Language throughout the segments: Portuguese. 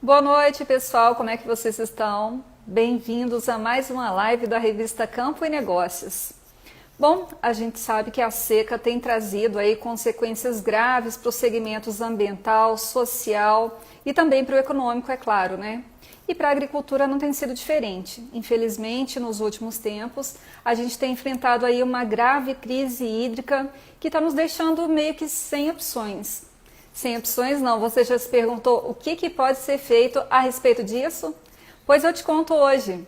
Boa noite, pessoal. Como é que vocês estão? Bem-vindos a mais uma live da revista Campo e Negócios. Bom, a gente sabe que a seca tem trazido aí consequências graves para os segmentos ambiental, social e também para o econômico, é claro, né? E para a agricultura não tem sido diferente. Infelizmente, nos últimos tempos, a gente tem enfrentado aí uma grave crise hídrica que está nos deixando meio que sem opções. Sem opções não, você já se perguntou o que pode ser feito a respeito disso? Pois eu te conto hoje.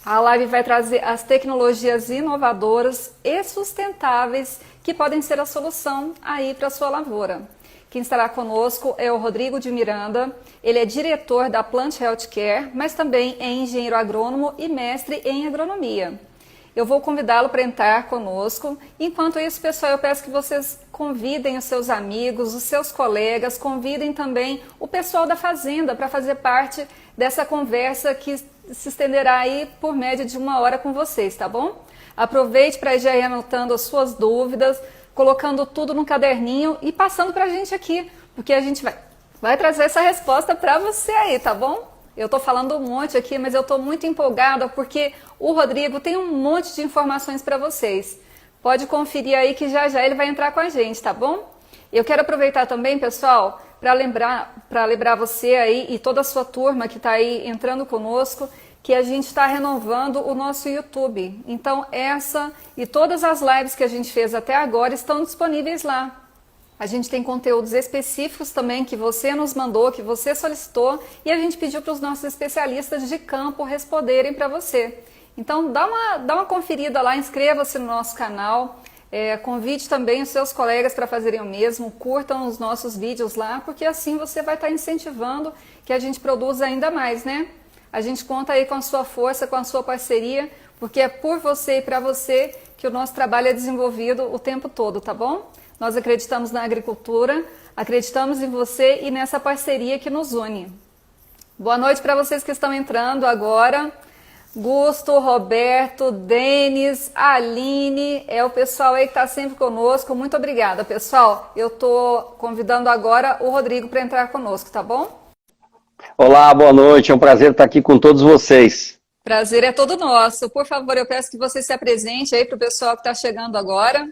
A live vai trazer as tecnologias inovadoras e sustentáveis que podem ser a solução aí para a sua lavoura. Quem estará conosco é o Rodrigo de Miranda, ele é diretor da Plant Healthcare, mas também é engenheiro agrônomo e mestre em agronomia. Eu vou convidá-lo para entrar conosco. Enquanto isso, pessoal, eu peço que vocês convidem os seus amigos, os seus colegas, convidem também o pessoal da fazenda para fazer parte dessa conversa que se estenderá aí por média de 1 hora com vocês, tá bom? Aproveite para já ir anotando as suas dúvidas, colocando tudo no caderninho e passando para a gente aqui, porque a gente vai trazer essa resposta para você aí, tá bom? Eu estou falando um monte aqui, mas eu estou muito empolgada porque o Rodrigo tem um monte de informações para vocês. Pode conferir aí que já ele vai entrar com a gente, tá bom? Eu quero aproveitar também, pessoal, para lembrar você aí e toda a sua turma que está aí entrando conosco, que a gente está renovando o nosso YouTube. Então essa e todas as lives que a gente fez até agora estão disponíveis lá. A gente tem conteúdos específicos também que você nos mandou, que você solicitou e a gente pediu para os nossos especialistas de campo responderem para você. Então dá uma conferida lá, inscreva-se no nosso canal, convide também os seus colegas para fazerem o mesmo, curtam os nossos vídeos lá, porque assim você vai estar incentivando que a gente produza ainda mais, né? A gente conta aí com a sua força, com a sua parceria, porque é por você e para você que o nosso trabalho é desenvolvido o tempo todo, tá bom? Nós acreditamos na agricultura, acreditamos em você e nessa parceria que nos une. Boa noite para vocês que estão entrando agora. Gusto, Roberto, Denis, Aline, é o pessoal aí que está sempre conosco. Muito obrigada, pessoal. Eu estou convidando agora o Rodrigo para entrar conosco, tá bom? Olá, boa noite. É um prazer estar aqui com todos vocês. Prazer é todo nosso. Por favor, eu peço que você se apresente aí para o pessoal que está chegando agora.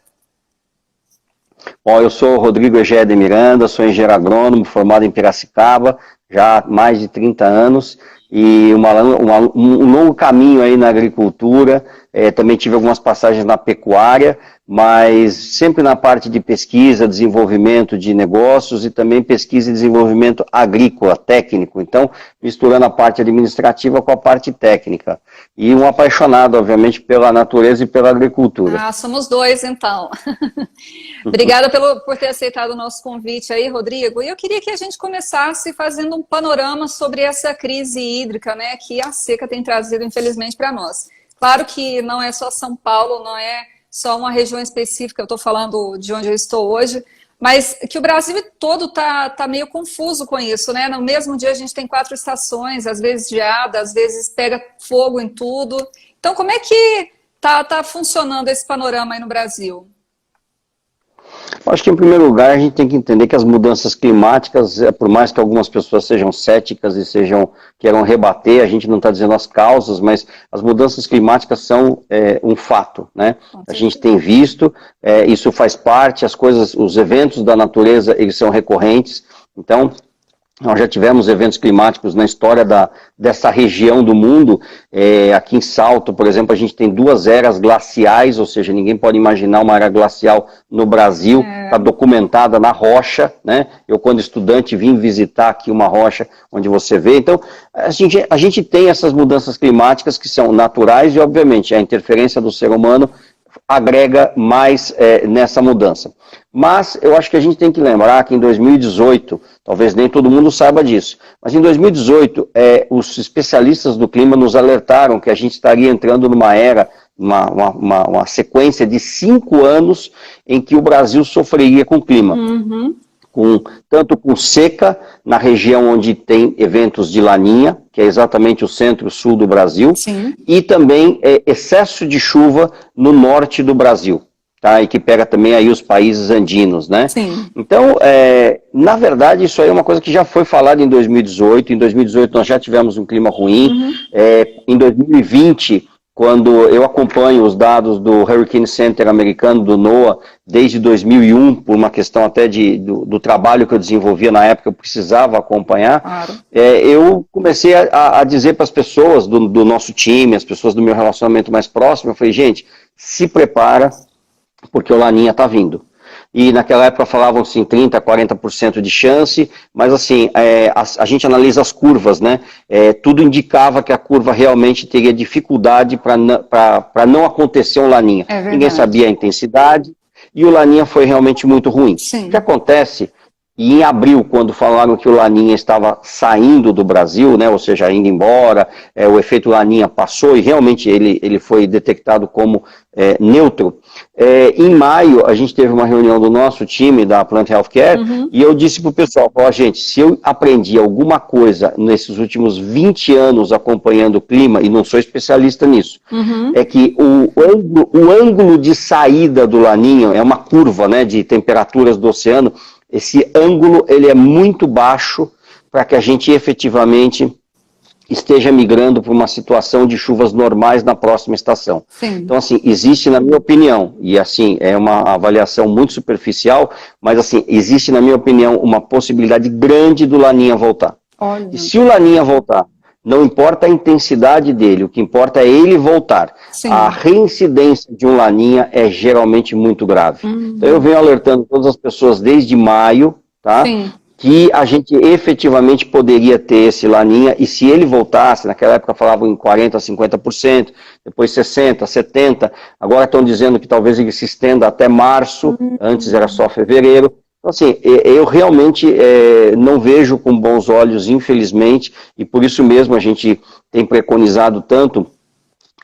Bom, eu sou o Rodrigo Egé de Miranda, sou engenheiro agrônomo, formado em Piracicaba, já há mais de 30 anos, e um longo caminho aí na agricultura, também tive algumas passagens na pecuária, mas sempre na parte de pesquisa, desenvolvimento de negócios e também pesquisa e desenvolvimento agrícola, técnico, então misturando a parte administrativa com a parte técnica. E um apaixonado, obviamente, pela natureza e pela agricultura. Ah, somos dois, então. Obrigada por ter aceitado o nosso convite aí, Rodrigo. E eu queria que a gente começasse fazendo um panorama sobre essa crise hídrica, né, que a seca tem trazido, infelizmente, para nós. Claro que não é só São Paulo, não é só uma região específica, eu estou falando de onde eu estou hoje, mas que o Brasil todo tá meio confuso com isso, né? No mesmo dia a gente tem 4 estações, às vezes geada, às vezes pega fogo em tudo. Então como é que tá funcionando esse panorama aí no Brasil? Acho que, em primeiro lugar, a gente tem que entender que as mudanças climáticas, por mais que algumas pessoas sejam céticas e queiram rebater, a gente não está dizendo as causas, mas as mudanças climáticas são um fato, né? A gente tem visto, isso faz parte, os eventos da natureza, eles são recorrentes, então nós já tivemos eventos climáticos na história dessa região do mundo. Aqui em Salto, por exemplo, a gente tem 2 eras glaciais, ou seja, ninguém pode imaginar uma era glacial no Brasil, está documentada na rocha, né? Eu, quando estudante, vim visitar aqui uma rocha onde você vê. Então, a gente tem essas mudanças climáticas que são naturais e, obviamente, a interferência do ser humano agrega mais nessa mudança. Mas eu acho que a gente tem que lembrar que em 2018, talvez nem todo mundo saiba disso, mas em 2018 os especialistas do clima nos alertaram que a gente estaria entrando numa era, uma sequência de 5 anos em que o Brasil sofreria com o clima. Tanto com seca, na região onde tem eventos de laninha, que é exatamente o centro-sul do Brasil, e também excesso de chuva no norte do Brasil. tá? E que pega também aí os países andinos, né? Sim. Então, na verdade, isso aí é uma coisa que já foi falada em 2018. Em 2018 nós já tivemos um clima ruim. Em 2020, quando eu acompanho os dados do Hurricane Center americano, do NOAA, desde 2001, por uma questão até do trabalho que eu desenvolvia na época, eu precisava acompanhar, Claro. Eu comecei a dizer para as pessoas do nosso time, as pessoas do meu relacionamento mais próximo, eu falei, gente, se prepara, porque o Laninha está vindo. E naquela época falavam assim, 30%, 40% de chance, mas assim, a gente analisa as curvas, né? Tudo indicava que a curva realmente teria dificuldade para não acontecer um Laninha. Ninguém sabia a intensidade, e o Laninha foi realmente muito ruim. Sim. O que acontece, e em abril, quando falaram que o Laninha estava saindo do Brasil, né, ou seja, indo embora, o efeito Laninha passou, e realmente ele foi detectado como neutro. Em maio, a gente teve uma reunião do nosso time, da Plant Healthcare, e eu disse para o pessoal, gente, se eu aprendi alguma coisa nesses últimos 20 anos acompanhando o clima, e não sou especialista nisso, é que o ângulo de saída do Laninha é uma curva, né, de temperaturas do oceano. Esse ângulo ele é muito baixo para que a gente efetivamente esteja migrando para uma situação de chuvas normais na próxima estação. Sim. Então, assim, existe, na minha opinião, e assim, é uma avaliação muito superficial, mas assim, existe, na minha opinião, uma possibilidade grande do Laninha voltar. Olha. E se o Laninha voltar, não importa a intensidade dele, o que importa é ele voltar. Sim. A reincidência de um Laninha é geralmente muito grave. Então eu venho alertando todas as pessoas desde maio, tá? Sim. Que a gente efetivamente poderia ter esse Laninha, e se ele voltasse, naquela época falavam em 40% a 50%, depois 60%, 70%, agora estão dizendo que talvez ele se estenda até março, antes era só fevereiro. Então, assim, eu realmente não vejo com bons olhos, infelizmente, e por isso mesmo a gente tem preconizado tanto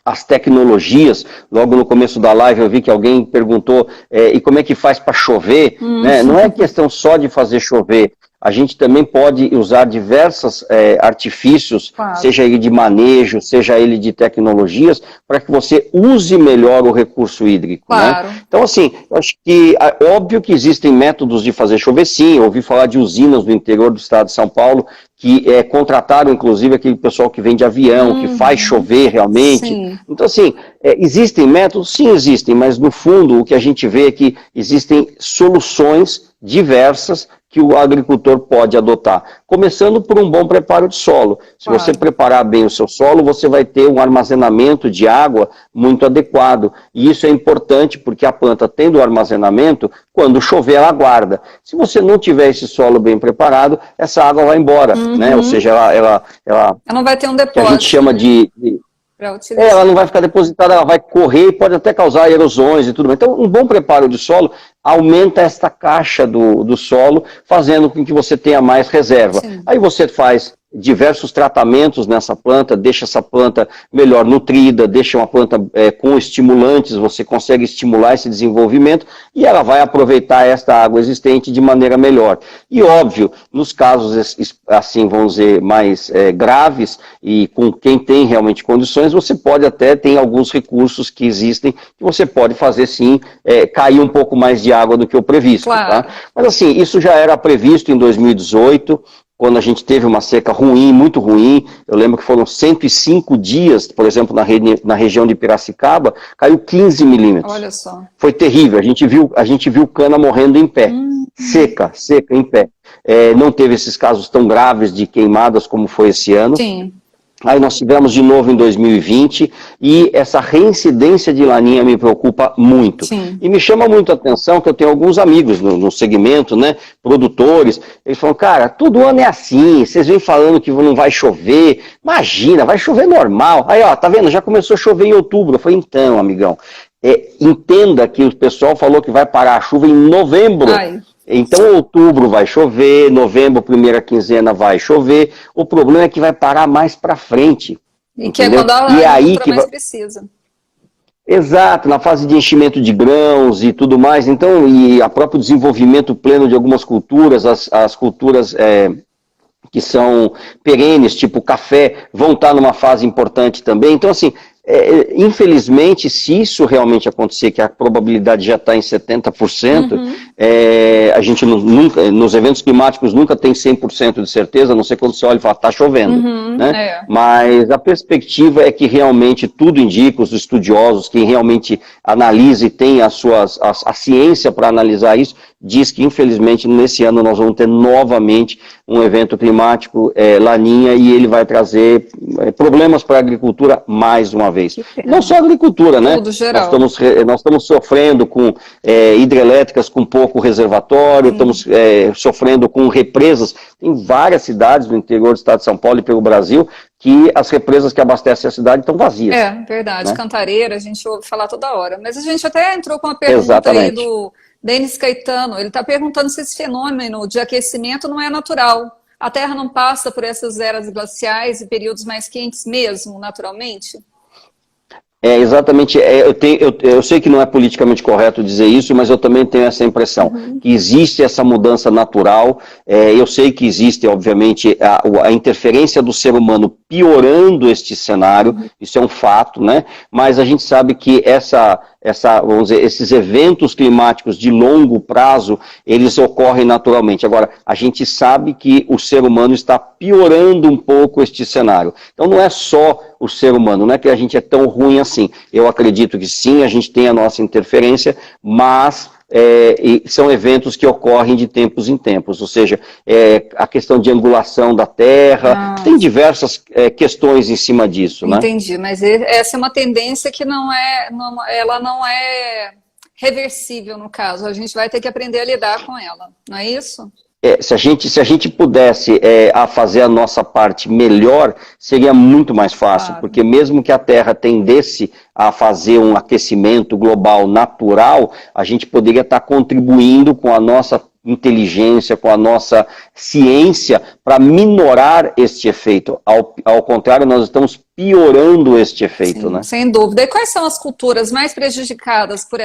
as tecnologias. Logo no começo da live eu vi que alguém perguntou, e como é que faz para chover? Né? Não é questão só de fazer chover, a gente também pode usar diversos artifícios, claro, seja ele de manejo, seja ele de tecnologias, para que você use melhor o recurso hídrico. claro, Né? Então, assim, eu acho que, óbvio que existem métodos de fazer chover, sim. Eu ouvi falar de usinas do interior do estado de São Paulo, que contrataram, inclusive, aquele pessoal que vem de avião, que faz chover realmente. sim. Então, assim, existem métodos? Sim, existem, mas no fundo o que a gente vê é que existem soluções diversas que o agricultor pode adotar, começando por um bom preparo de solo. Se claro, você preparar bem o seu solo, você vai ter um armazenamento de água muito adequado, e isso é importante porque a planta, tendo o armazenamento, quando chover ela guarda. Se você não tiver esse solo bem preparado, essa água vai embora, né? Ou seja, ela não vai ter um depósito, que a gente chama de ela não vai ficar depositada, ela vai correr e pode até causar erosões e tudo mais. Então, um bom preparo de solo aumenta esta caixa do solo, fazendo com que você tenha mais reserva. Sim. Aí você faz diversos tratamentos nessa planta, deixa essa planta melhor nutrida, deixa uma planta com estimulantes, você consegue estimular esse desenvolvimento e ela vai aproveitar esta água existente de maneira melhor. E óbvio, nos casos assim, vamos dizer, mais graves e com quem tem realmente condições, você pode até ter alguns recursos que existem, que você pode fazer sim, cair um pouco mais de água do que o previsto. Claro. Tá? Mas assim, isso já era previsto em 2018, quando a gente teve uma seca ruim, muito ruim. Eu lembro que foram 105 dias, por exemplo, na região de Piracicaba, caiu 15 milímetros. Olha só. Foi terrível, a gente viu cana morrendo em pé, seca, em pé. Não teve esses casos tão graves de queimadas como foi esse ano. Sim. Aí nós tivemos de novo em 2020, e essa reincidência de Laninha me preocupa muito. Sim. E me chama muito a atenção que eu tenho alguns amigos no segmento, né, produtores, eles falam, cara, todo ano é assim, vocês vêm falando que não vai chover, imagina, vai chover normal. Aí, ó, tá vendo, já começou a chover em outubro. Eu falei, então, amigão, entenda que o pessoal falou que vai parar a chuva em novembro. Ai. Então, outubro vai chover, novembro, primeira quinzena vai chover. O problema é que vai parar mais para frente. E que é quando a agricultura mais precisa. Exato, na fase de enchimento de grãos e tudo mais. Então, e a próprio desenvolvimento pleno de algumas culturas, as culturas que são perenes, tipo café, vão estar numa fase importante também. Então, assim, infelizmente, se isso realmente acontecer, que a probabilidade já está em 70%, a gente nunca, nos eventos climáticos nunca tem 100% de certeza, a não ser quando você olha e fala, está chovendo. Né? Mas a perspectiva é que realmente tudo indica, os estudiosos, quem realmente analisa e tem a ciência para analisar isso, diz que infelizmente nesse ano nós vamos ter novamente um evento climático, Laninha, e ele vai trazer problemas para a agricultura mais uma vez. Não só a agricultura, né? Tudo geral. Nós estamos sofrendo com hidrelétricas com pouco reservatório, estamos sofrendo com represas. Tem várias cidades do interior do estado de São Paulo e pelo Brasil que as represas que abastecem a cidade estão vazias. Verdade. Né? Cantareira, a gente ouve falar toda hora. Mas a gente até entrou com uma pergunta aí do Denis Caetano. Ele está perguntando se esse fenômeno de aquecimento não é natural. A Terra não passa por essas eras glaciais e períodos mais quentes mesmo, naturalmente? Exatamente, eu sei que não é politicamente correto dizer isso, mas eu também tenho essa impressão, que existe essa mudança natural, eu sei que existe, obviamente, a interferência do ser humano piorando este cenário, isso é um fato, né? Mas a gente sabe que vamos dizer, esses eventos climáticos de longo prazo, eles ocorrem naturalmente. Agora, a gente sabe que o ser humano está piorando um pouco este cenário. Então não é só o ser humano, não é que a gente é tão ruim assim. Eu acredito que sim, a gente tem a nossa interferência, mas são eventos que ocorrem de tempos em tempos, ou seja, a questão de angulação da Terra, tem diversas questões em cima disso. Entendi, né? Mas essa é uma tendência que ela não é reversível no caso, a gente vai ter que aprender a lidar com ela, não é isso? Se a gente pudesse fazer a nossa parte melhor, seria muito mais fácil, porque mesmo que a Terra tendesse a fazer um aquecimento global natural, a gente poderia estar contribuindo com a nossa inteligência, com a nossa ciência, para minorar este efeito. Ao contrário, nós estamos piorando este efeito. Sim, né? Sem dúvida. E quais são as culturas mais prejudicadas por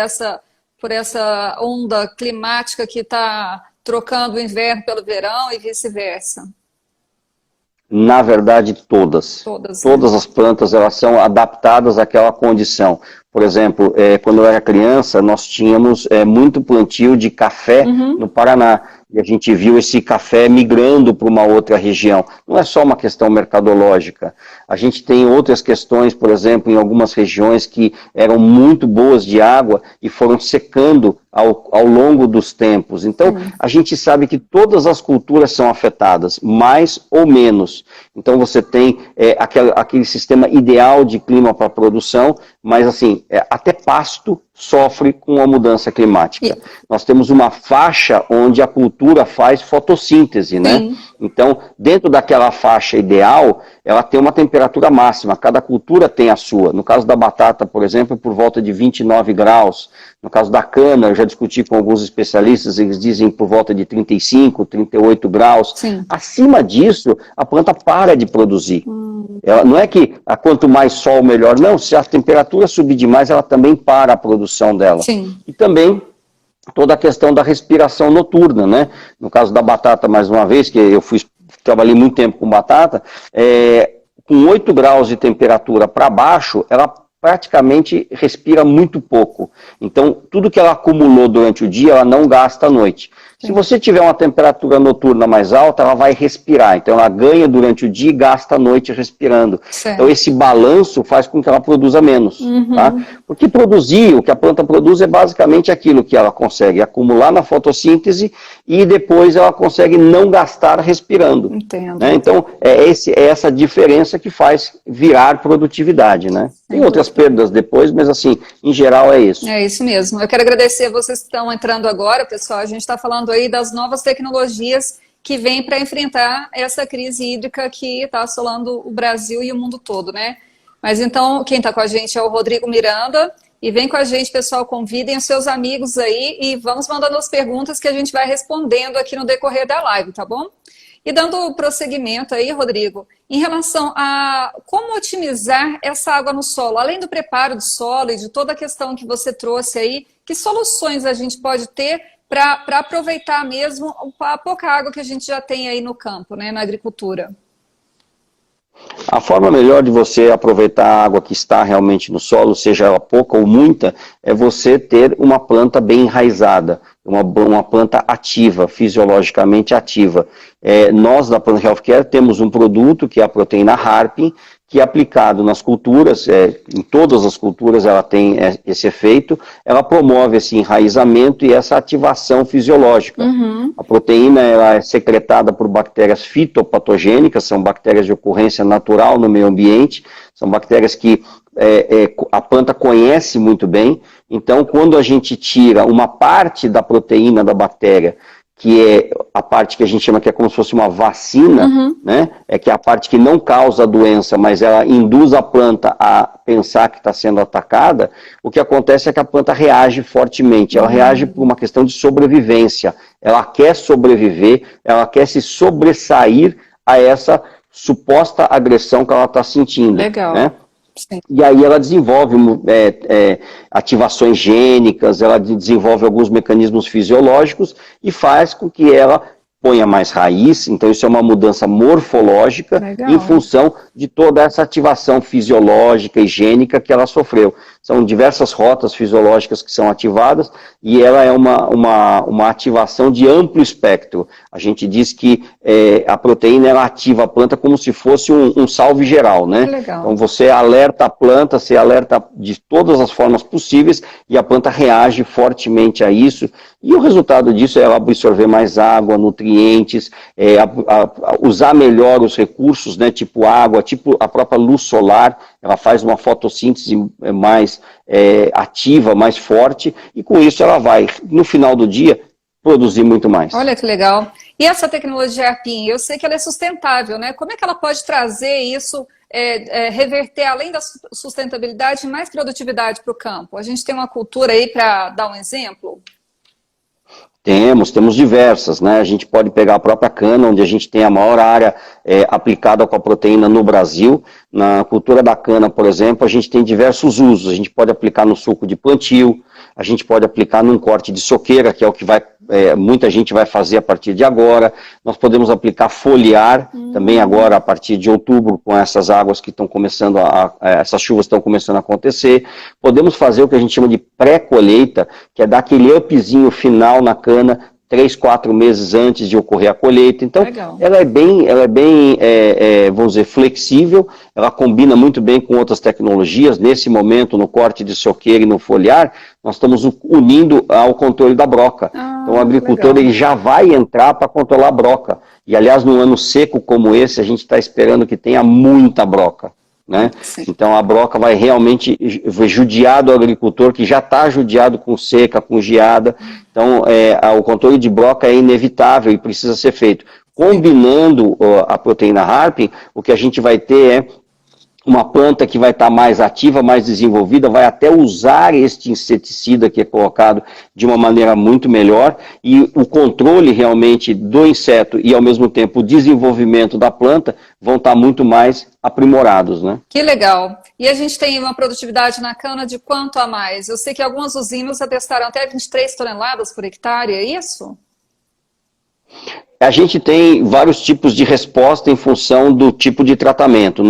essa onda climática que está trocando o inverno pelo verão e vice-versa? Na verdade, todas. Todas as plantas, elas são adaptadas àquela condição. Por exemplo, quando eu era criança, nós tínhamos muito plantio de café no Paraná. E a gente viu esse café migrando para uma outra região. Não é só uma questão mercadológica. A gente tem outras questões, por exemplo, em algumas regiões que eram muito boas de água e foram secando ao longo dos tempos. Então, a gente sabe que todas as culturas são afetadas, mais ou menos. Então, você tem aquele sistema ideal de clima para a produção, mas, assim, até pasto sofre com a mudança climática. Nós temos uma faixa onde a cultura faz fotossíntese, né? Então, dentro daquela faixa ideal, ela tem uma temperatura máxima, cada cultura tem a sua. No caso da batata, por exemplo, por volta de 29 graus. No caso da cana, eu já discuti com alguns especialistas, eles dizem por volta de 35, 38 graus. Acima disso, a planta para de produzir. Não é que quanto mais sol, melhor. Não, se a temperatura subir demais, ela também para a produção dela. E também toda a questão da respiração noturna, né? No caso da batata, mais uma vez, que eu trabalhei muito tempo com batata, com 8 graus de temperatura para baixo, ela praticamente respira muito pouco. Então, tudo que ela acumulou durante o dia, ela não gasta à noite. Se você tiver uma temperatura noturna mais alta, ela vai respirar. Então, ela ganha durante o dia e gasta à noite respirando. Então, esse balanço faz com que ela produza menos. Tá? Porque o que a planta produz é basicamente aquilo que ela consegue acumular na fotossíntese e depois ela consegue não gastar respirando. Né? Então, é essa diferença que faz virar produtividade. Né? Tem outras perdas depois, mas assim, em geral é isso. É isso mesmo. Eu quero agradecer a vocês que estão entrando agora, pessoal. A gente está falando aí das novas tecnologias que vêm para enfrentar essa crise hídrica que está assolando o Brasil e o mundo todo, né? Mas então, quem está com a gente é o Rodrigo Miranda. E vem com a gente, pessoal, convidem os seus amigos aí e vamos mandando as perguntas que a gente vai respondendo aqui no decorrer da live, tá bom? E dando prosseguimento aí, Rodrigo, em relação a como otimizar essa água no solo, além do preparo do solo e de toda a questão que você trouxe aí, que soluções a gente pode ter para aproveitar mesmo a pouca água que a gente já tem aí no campo, né, na agricultura? A forma melhor de você aproveitar a água que está realmente no solo, seja ela pouca ou muita, é você ter uma planta bem enraizada, uma planta ativa, fisiologicamente ativa. Nós, da Plant Healthcare, temos um produto que é a proteína Harpin, que aplicado nas culturas, em todas as culturas ela tem esse efeito, ela promove esse enraizamento e essa ativação fisiológica. Uhum. A proteína ela é secretada por bactérias fitopatogênicas, são bactérias de ocorrência natural no meio ambiente, são bactérias que a planta conhece muito bem. Então, quando a gente tira uma parte da proteína da bactéria, que é a parte que a gente chama que é como se fosse uma vacina, uhum. né? Que é a parte que não causa a doença, mas ela induz a planta a pensar que está sendo atacada, o que acontece é que a planta reage fortemente, ela reage por uma questão de sobrevivência, ela quer sobreviver, ela quer se sobressair a essa suposta agressão que ela está sentindo. Legal. Né? Sim. E aí ela desenvolve ativações gênicas, ela desenvolve alguns mecanismos fisiológicos e faz com que ela ponha mais raiz. Então isso é uma mudança morfológica. Legal. Em função de toda essa ativação fisiológica e gênica que ela sofreu. São diversas rotas fisiológicas que são ativadas e ela é uma ativação de amplo espectro. A gente diz que a proteína ela ativa a planta como se fosse um salve geral, né? Legal. Então você alerta a planta, você alerta de todas as formas possíveis e a planta reage fortemente a isso. E o resultado disso é ela absorver mais água, nutrientes, usar melhor os recursos, né? Tipo água, tipo a própria luz solar. Ela faz uma fotossíntese mais ativa, mais forte, e com isso ela vai, no final do dia, produzir muito mais. Olha que legal. E essa tecnologia Harpin, eu sei que ela é sustentável, né? Como é que ela pode trazer isso, reverter, além da sustentabilidade, mais produtividade para o campo? A gente tem uma cultura aí para dar um exemplo? Temos diversas, né? A gente pode pegar a própria cana, onde a gente tem a maior área aplicada com a proteína no Brasil. Na cultura da cana, por exemplo, a gente tem diversos usos. A gente pode aplicar no suco de plantio, a gente pode aplicar num corte de soqueira, que é o que muita gente vai fazer a partir de agora. Nós podemos aplicar foliar também agora, a partir de outubro, com essas águas que estão começando essas chuvas estão começando a acontecer. Podemos fazer o que a gente chama de pré-colheita, que é dar aquele upzinho final na cana, 3, 4 meses antes de ocorrer a colheita. Então, legal. Ela é bem, vamos dizer, flexível, ela combina muito bem com outras tecnologias. Nesse momento, no corte de soqueira e no foliar, nós estamos unindo ao controle da broca. Então, o agricultor ele já vai entrar para controlar a broca. E, aliás, num ano seco como esse, a gente está esperando que tenha muita broca. Né? Então a broca vai realmente judiar do agricultor que já está judiado com seca, com geada. Então o controle de broca é inevitável e precisa ser feito. Combinando a proteína Harpin, o que a gente vai ter é uma planta que vai estar mais ativa, mais desenvolvida, vai até usar este inseticida que é colocado de uma maneira muito melhor, e o controle realmente do inseto e ao mesmo tempo o desenvolvimento da planta vão estar muito mais aprimorados, né? Que legal. E a gente tem uma produtividade na cana de quanto a mais? Eu sei que algumas usinas atestaram até 23 toneladas por hectare, é isso? A gente tem vários tipos de resposta em função do tipo de tratamento.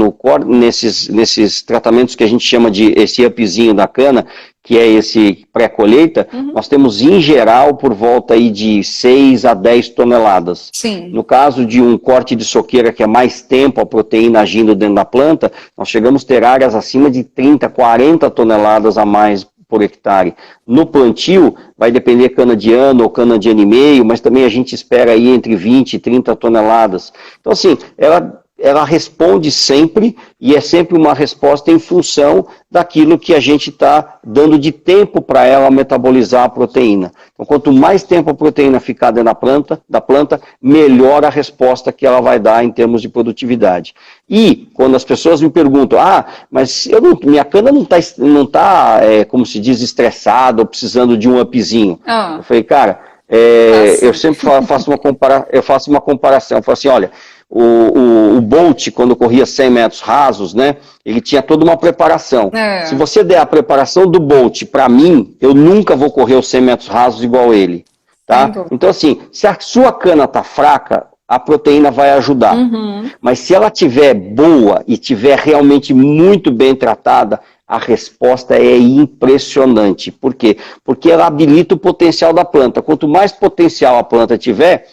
Nesses tratamentos que a gente chama de esse upzinho da cana, que é esse pré-colheita, nós temos em geral por volta aí de 6 a 10 toneladas. Sim. No caso de um corte de soqueira que é mais tempo a proteína agindo dentro da planta, nós chegamos a ter áreas acima de 30, 40 toneladas a mais por hectare. No plantio, vai depender cana de ano ou cana de ano e meio, mas também a gente espera aí entre 20 e 30 toneladas. Então, assim, ela responde sempre, e é sempre uma resposta em função daquilo que a gente está dando de tempo para ela metabolizar a proteína. Então, quanto mais tempo a proteína ficar dentro da planta, melhor a resposta que ela vai dar em termos de produtividade. E, quando as pessoas me perguntam, mas minha cana não tá como se diz, estressada ou precisando de um upzinho. Eu falei, cara, eu sempre faço uma comparação, eu falo assim, olha, o Bolt, quando corria 100 metros rasos, né, ele tinha toda uma preparação. Se você der a preparação do Bolt para mim, eu nunca vou correr os 100 metros rasos igual ele. Tá? Então, assim, se a sua cana está fraca, a proteína vai ajudar. Mas se ela tiver boa e tiver realmente muito bem tratada, a resposta é impressionante. Por quê? Porque ela habilita o potencial da planta. Quanto mais potencial a planta tiver,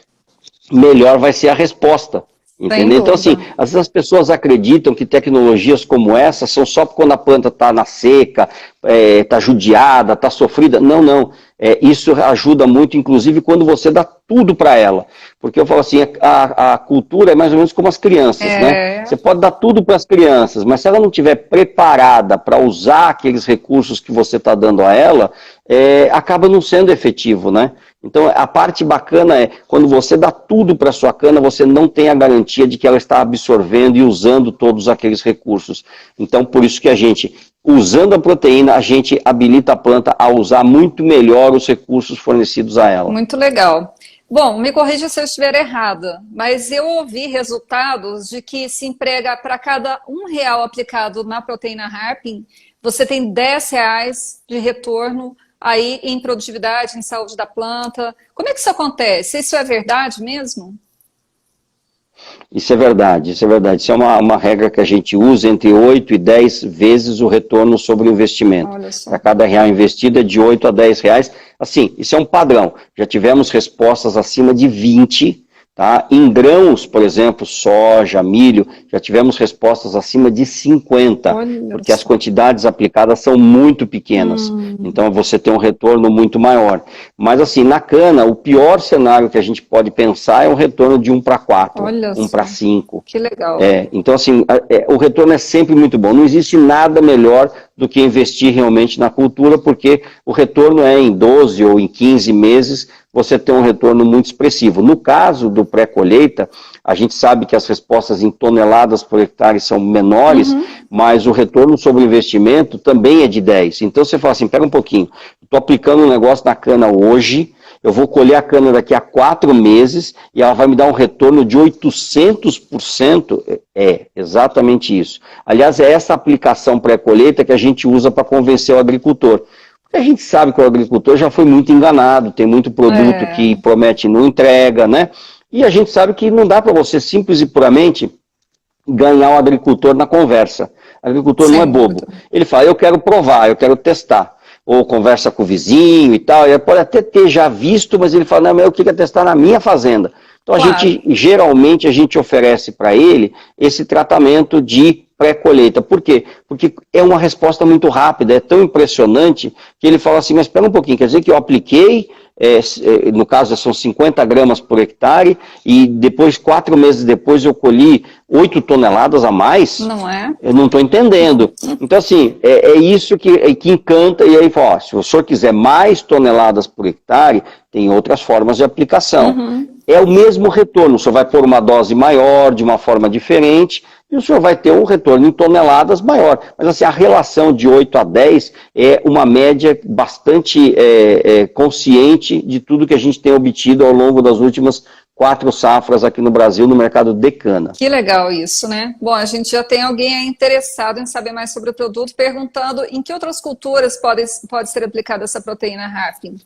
melhor vai ser a resposta. Entendeu? Então, assim, às vezes as pessoas acreditam que tecnologias como essa são só quando a planta está na seca, está judiada, está sofrida. Não, não. Isso ajuda muito, inclusive, quando você dá tudo para ela. Porque eu falo assim, a cultura é mais ou menos como as crianças, né? Você pode dar tudo para as crianças, mas se ela não estiver preparada para usar aqueles recursos que você está dando a ela, acaba não sendo efetivo, né? Então, a parte bacana é, quando você dá tudo para a sua cana, você não tem a garantia de que ela está absorvendo e usando todos aqueles recursos. Então, por isso que a gente, usando a proteína, a gente habilita a planta a usar muito melhor os recursos fornecidos a ela. Muito legal. Bom, me corrija se eu estiver errada, mas eu ouvi resultados de que se emprega para cada R$1 aplicado na proteína Harpin, você tem R$10 de retorno aí em produtividade, em saúde da planta. Como é que isso acontece? Isso é verdade mesmo? Isso é verdade, isso é verdade. Isso é uma regra que a gente usa entre 8 e 10 vezes o retorno sobre o investimento. Para cada R$1 investido é de 8 a R$10. Assim, isso é um padrão. Já tivemos respostas acima de 20. Tá? Em grãos, por exemplo, soja, milho, já tivemos respostas acima de 50, porque as quantidades aplicadas são muito pequenas, então você tem um retorno muito maior. Mas assim, na cana, o pior cenário que a gente pode pensar é um retorno de 1 para 4, 1 para 5. Que legal. Então assim, o retorno é sempre muito bom, não existe nada melhor do que investir realmente na cultura, porque o retorno é em 12 ou em 15 meses, você tem um retorno muito expressivo. No caso do pré-colheita, a gente sabe que as respostas em toneladas por hectare são menores, mas o retorno sobre o investimento também é de 10. Então você fala assim, pera um pouquinho, estou aplicando um negócio na cana hoje, eu vou colher a cana daqui a 4 meses e ela vai me dar um retorno de 800%. É exatamente isso. Aliás, é essa aplicação pré-colheita que a gente usa para convencer o agricultor. Porque a gente sabe que o agricultor já foi muito enganado, tem muito produto que promete e não entrega, né? E a gente sabe que não dá para você simples e puramente ganhar o agricultor na conversa. O agricultor não é bobo. Ele fala, eu quero provar, eu quero testar. Ou conversa com o vizinho e tal, ele pode até ter já visto, mas ele fala, não, mas eu queria testar na minha fazenda. Então, geralmente, a gente oferece para ele esse tratamento de pré-colheita. Por quê? Porque é uma resposta muito rápida, é tão impressionante, que ele fala assim, mas espera um pouquinho, quer dizer que eu apliquei, no caso são 50 gramas por hectare, e depois, 4 meses depois, eu colhi 8 toneladas a mais? Não é? Eu não estou entendendo. Então, assim, é isso que encanta, e aí fala, ó, se o senhor quiser mais toneladas por hectare, tem outras formas de aplicação. É o mesmo retorno, o senhor vai pôr uma dose maior, de uma forma diferente, e o senhor vai ter um retorno em toneladas maior. Mas assim, a relação de 8 a 10 é uma média bastante consciente de tudo que a gente tem obtido ao longo das últimas 4 safras aqui no Brasil, no mercado de cana. Que legal isso, né? Bom, a gente já tem alguém aí interessado em saber mais sobre o produto, perguntando em que outras culturas pode ser aplicada essa proteína Harpin.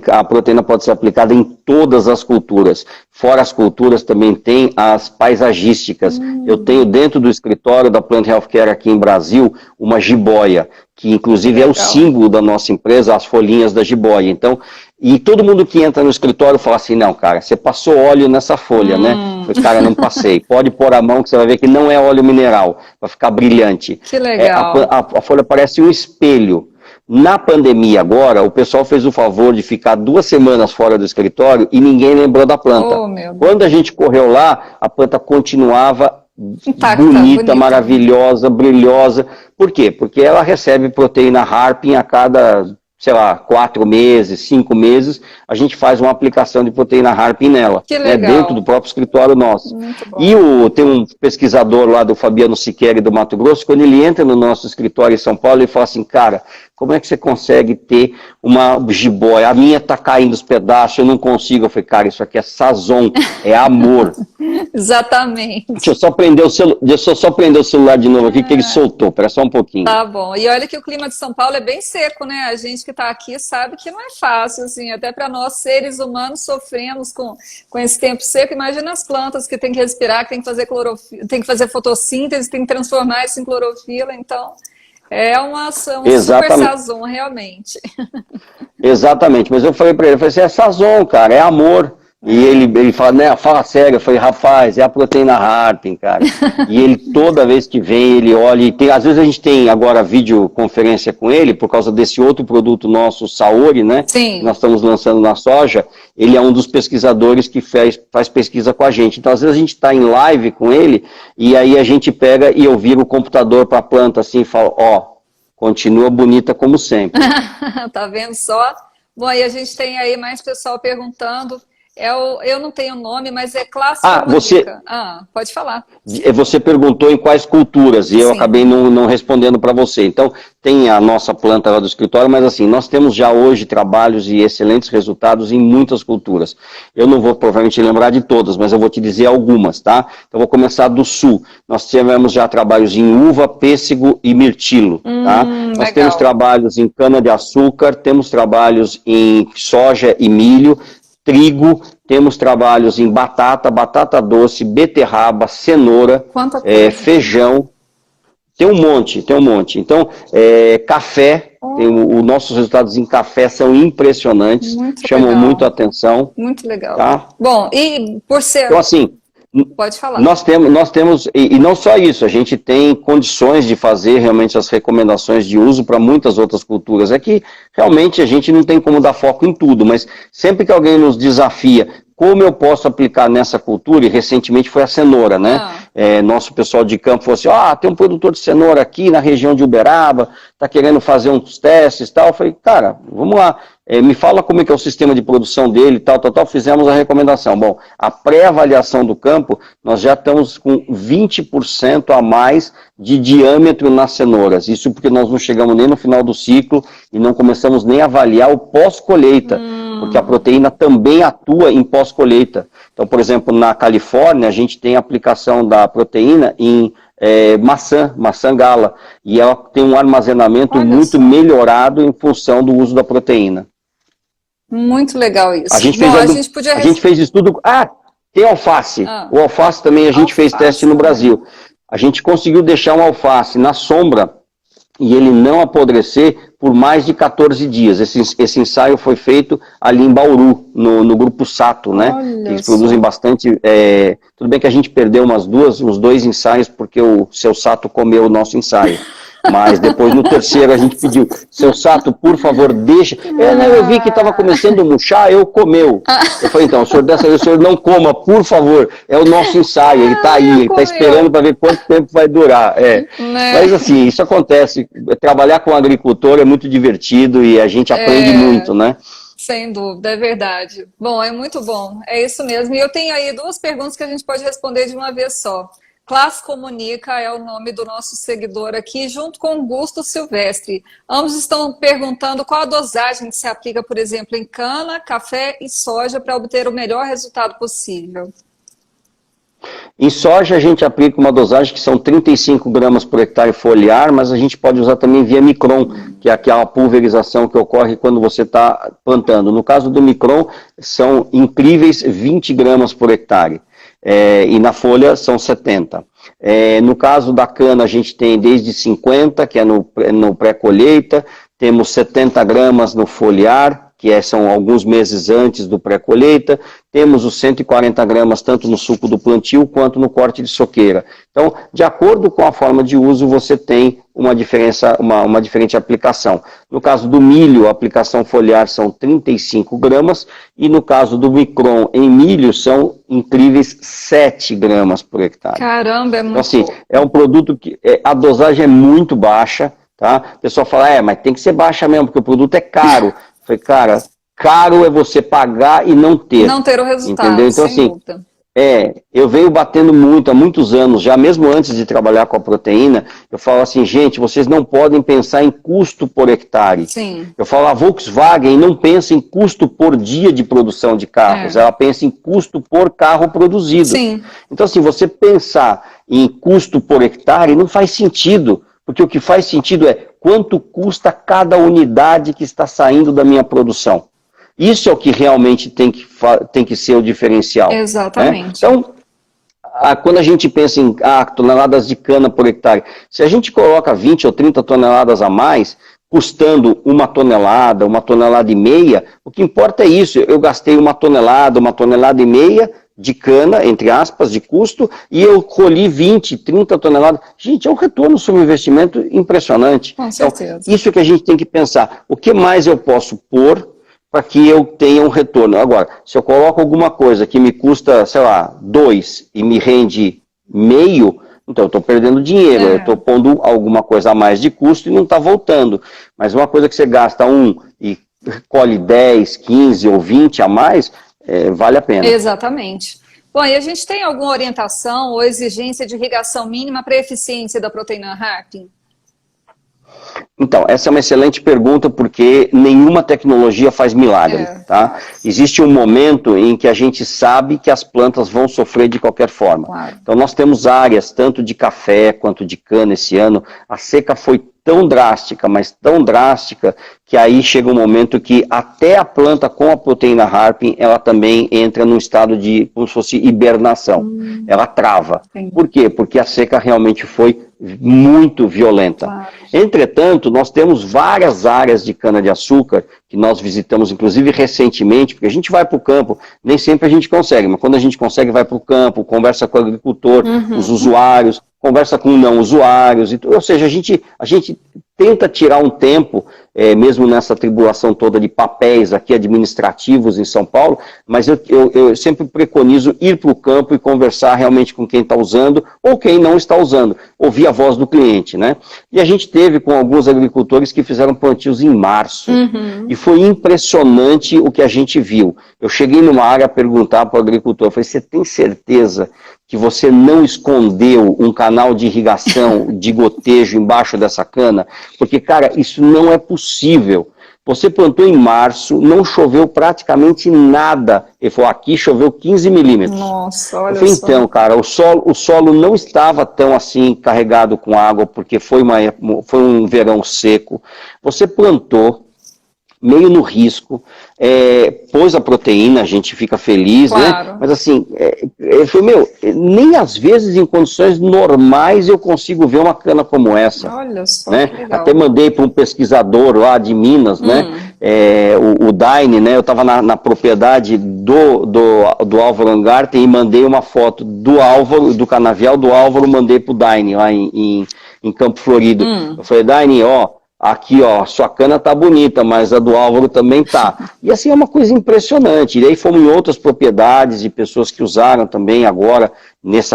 A proteína pode ser aplicada em todas as culturas. Fora as culturas, também tem as paisagísticas. Eu tenho dentro do escritório da Plant Healthcare aqui em Brasil, uma jiboia, que inclusive é o símbolo da nossa empresa, as folhinhas da jiboia. Então, e todo mundo que entra no escritório fala assim, não, cara, você passou óleo nessa folha, né? Eu falei, cara, não passei. Pode pôr a mão que você vai ver que não é óleo mineral, vai ficar brilhante. Que legal. A folha parece um espelho. Na pandemia agora, o pessoal fez o favor de ficar 2 semanas fora do escritório e ninguém lembrou da planta. Quando a gente correu lá, a planta continuava intacta, bonita, maravilhosa, brilhosa. Por quê? Porque ela recebe proteína Harpin a cada, sei lá, 4 meses, 5 meses, a gente faz uma aplicação de proteína Harpin nela. Que legal. Dentro do próprio escritório nosso. E tem um pesquisador lá do Fabiano Siqueri do Mato Grosso, quando ele entra no nosso escritório em São Paulo, ele fala assim, cara, como é que você consegue ter uma jiboia? A minha tá caindo os pedaços, eu não consigo. Eu falei, cara, isso aqui é sazon, é amor. Exatamente. Deixa eu só prender o celular de novo aqui, que ele soltou. Espera só um pouquinho. Tá bom. E olha que o clima de São Paulo é bem seco, né? A gente que está aqui sabe que não é fácil, assim, até para nós seres humanos sofremos com esse tempo seco. Imagina as plantas que tem que respirar, que tem que fazer clorofila, tem que fazer fotossíntese, tem que transformar isso em clorofila. Então, é um super sazon, realmente. Exatamente, mas eu falei para ele, eu falei assim, é sazon, cara, é amor. E ele fala, né, fala sério, eu falei, rapaz, é a proteína Harpin, cara. E ele, toda vez que vem, ele olha, e tem, às vezes a gente tem agora videoconferência com ele, por causa desse outro produto nosso, Saori, né? Sim. Que nós estamos lançando na soja, ele é um dos pesquisadores que faz pesquisa com a gente. Então, às vezes a gente está em live com ele, e aí a gente pega e eu viro o computador para a planta assim e falo, ó, continua bonita como sempre. Tá vendo só? Bom, aí a gente tem aí mais pessoal perguntando. Eu não tenho nome, mas é clássico. Pode falar. Você perguntou em quais culturas, e eu acabei não respondendo para você. Então, tem a nossa planta lá do escritório, mas assim, nós temos já hoje trabalhos e excelentes resultados em muitas culturas. Eu não vou provavelmente lembrar de todas, mas eu vou te dizer algumas, tá? Então, vou começar do sul. Nós tivemos já trabalhos em uva, pêssego e mirtilo, tá? Nós temos trabalhos em cana-de-açúcar, temos trabalhos em soja e milho, trigo, temos trabalhos em batata doce, beterraba, cenoura, feijão, tem um monte. Então, café, os nossos resultados em café são impressionantes, chamam muito a atenção. Muito legal. Tá? Bom, e por ser... Então, assim, pode falar. Nós temos, e não só isso, a gente tem condições de fazer realmente as recomendações de uso para muitas outras culturas. É que realmente a gente não tem como dar foco em tudo, mas sempre que alguém nos desafia, como eu posso aplicar nessa cultura, e recentemente foi a cenoura, né? Nosso pessoal de campo falou assim, tem um produtor de cenoura aqui na região de Uberaba, está querendo fazer uns testes e tal. Eu falei, cara, vamos lá. Me fala como é que é o sistema de produção dele, tal, fizemos a recomendação. Bom, a pré-avaliação do campo, nós já estamos com 20% a mais de diâmetro nas cenouras. Isso porque nós não chegamos nem no final do ciclo e não começamos nem a avaliar o pós-colheita, porque a proteína também atua em pós-colheita. Então, por exemplo, na Califórnia, a gente tem a aplicação da proteína em maçã gala, e ela tem um armazenamento muito melhorado em função do uso da proteína. Muito legal isso. A gente fez estudo... tem alface. O alface também a gente fez teste no Brasil. A gente conseguiu deixar um alface na sombra e ele não apodrecer por mais de 14 dias. Esse ensaio foi feito ali em Bauru, no grupo Sato, né? Eles produzem bastante... tudo bem que a gente perdeu uns 2 ensaios porque o seu Sato comeu o nosso ensaio. Mas depois no terceiro a gente pediu, seu Sato, por favor, deixa. Eu vi que estava começando a murchar, comeu. Eu falei, então, o senhor dessa vez o senhor não coma, por favor. É o nosso ensaio, ele está aí, ele está esperando para ver quanto tempo vai durar. Mas assim, isso acontece. Trabalhar com agricultor é muito divertido e a gente aprende muito, né? Sem dúvida, é verdade. Bom, é muito bom, é isso mesmo. E eu tenho aí 2 perguntas que a gente pode responder de uma vez só. Clas Comunica é o nome do nosso seguidor aqui, junto com Augusto Silvestre. Ambos estão perguntando qual a dosagem que se aplica, por exemplo, em cana, café e soja para obter o melhor resultado possível. Em soja a gente aplica uma dosagem que são 35 gramas por hectare foliar, mas a gente pode usar também via micron, que é aquela pulverização que ocorre quando você está plantando. No caso do micron, são incríveis 20 gramas por hectare. E na folha são 70. No caso da cana, a gente tem desde 50, que é no pré-colheita, temos 70 gramas no foliar, que são alguns meses antes do pré-colheita, temos os 140 gramas tanto no suco do plantio quanto no corte de soqueira. Então, de acordo com a forma de uso, você tem uma diferente aplicação. No caso do milho, a aplicação foliar são 35 gramas, e no caso do micron em milho, são incríveis 7 gramas por hectare. Caramba, é muito... Então, assim, é um produto que a dosagem é muito baixa, tá? O pessoal fala, mas tem que ser baixa mesmo, porque o produto é caro. Falei, cara, caro é você pagar e não ter. Não ter o resultado, entendeu? Então, sem dúvida. Eu venho batendo muito, há muitos anos, já mesmo antes de trabalhar com a proteína, eu falo assim, gente, vocês não podem pensar em custo por hectare. Sim. Eu falo, a Volkswagen não pensa em custo por dia de produção de carros, ela pensa em custo por carro produzido. Sim. Então, assim, você pensar em custo por hectare não faz sentido, porque o que faz sentido é quanto custa cada unidade que está saindo da minha produção. Isso é o que realmente tem que ser o diferencial. Exatamente. Né? Então, quando a gente pensa em toneladas de cana por hectare, se a gente coloca 20 ou 30 toneladas a mais, custando uma tonelada e meia, o que importa é isso, eu gastei uma tonelada e meia de cana, entre aspas, de custo, e eu colhi 20, 30 toneladas. Gente, é um retorno sobre investimento impressionante. Com certeza. Então, isso que a gente tem que pensar. O que mais eu posso pôr para que eu tenha um retorno? Agora, se eu coloco alguma coisa que me custa, sei lá, 2 e me rende meio, então eu estou perdendo dinheiro, eu estou pondo alguma coisa a mais de custo e não está voltando. Mas uma coisa que você gasta 1 e colhe 10, 15 ou 20 a mais, vale a pena. Exatamente. Bom, e a gente tem alguma orientação ou exigência de irrigação mínima para a eficiência da proteína Harpin? Então, essa é uma excelente pergunta, porque nenhuma tecnologia faz milagre, tá? Existe um momento em que a gente sabe que as plantas vão sofrer de qualquer forma. Claro. Então, nós temos áreas, tanto de café quanto de cana esse ano, a seca foi tão drástica, mas tão drástica, que aí chega um momento que até a planta com a proteína Harpin, ela também entra num estado de, como se fosse hibernação. Ela trava. Sim. Por quê? Porque a seca realmente foi muito violenta. Claro. Entretanto, nós temos várias áreas de cana-de-açúcar que nós visitamos, inclusive recentemente, porque a gente vai para o campo, nem sempre a gente consegue, mas quando a gente consegue, vai para o campo, conversa com o agricultor, os usuários, conversa com não usuários, ou seja, a gente tenta tirar um tempo, mesmo nessa tribulação toda de papéis aqui administrativos em São Paulo, mas eu sempre preconizo ir para o campo e conversar realmente com quem está usando ou quem não está usando, ouvir a voz do cliente, né? E a gente teve com alguns agricultores que fizeram plantios em março, e foi impressionante o que a gente viu. Eu cheguei numa área a perguntar para o agricultor, falei, você tem certeza que você não escondeu um canal de irrigação, de gotejo embaixo dessa cana? Porque, cara, isso não é possível. Você plantou em março, não choveu praticamente nada. Ele falou, aqui choveu 15 milímetros. Nossa, olha eu falei, só. então, cara, o solo não estava tão assim carregado com água, porque foi um verão seco. Você plantou meio no risco, pôs a proteína, a gente fica feliz, Claro. né? Mas assim, nem às vezes em condições normais eu consigo ver uma cana como essa. Olha só, Né? que legal. Até mandei para um pesquisador lá de Minas, né? O Daine, né? Eu estava na propriedade do Álvaro Angarten e mandei uma foto do Álvaro, do canavial do Álvaro, mandei para o Daine lá em Campo Florido. Eu falei, Daine, aqui, sua cana tá bonita, mas a do Álvaro também tá. E assim, é uma coisa impressionante. E aí fomos em outras propriedades de pessoas que usaram também agora, nesse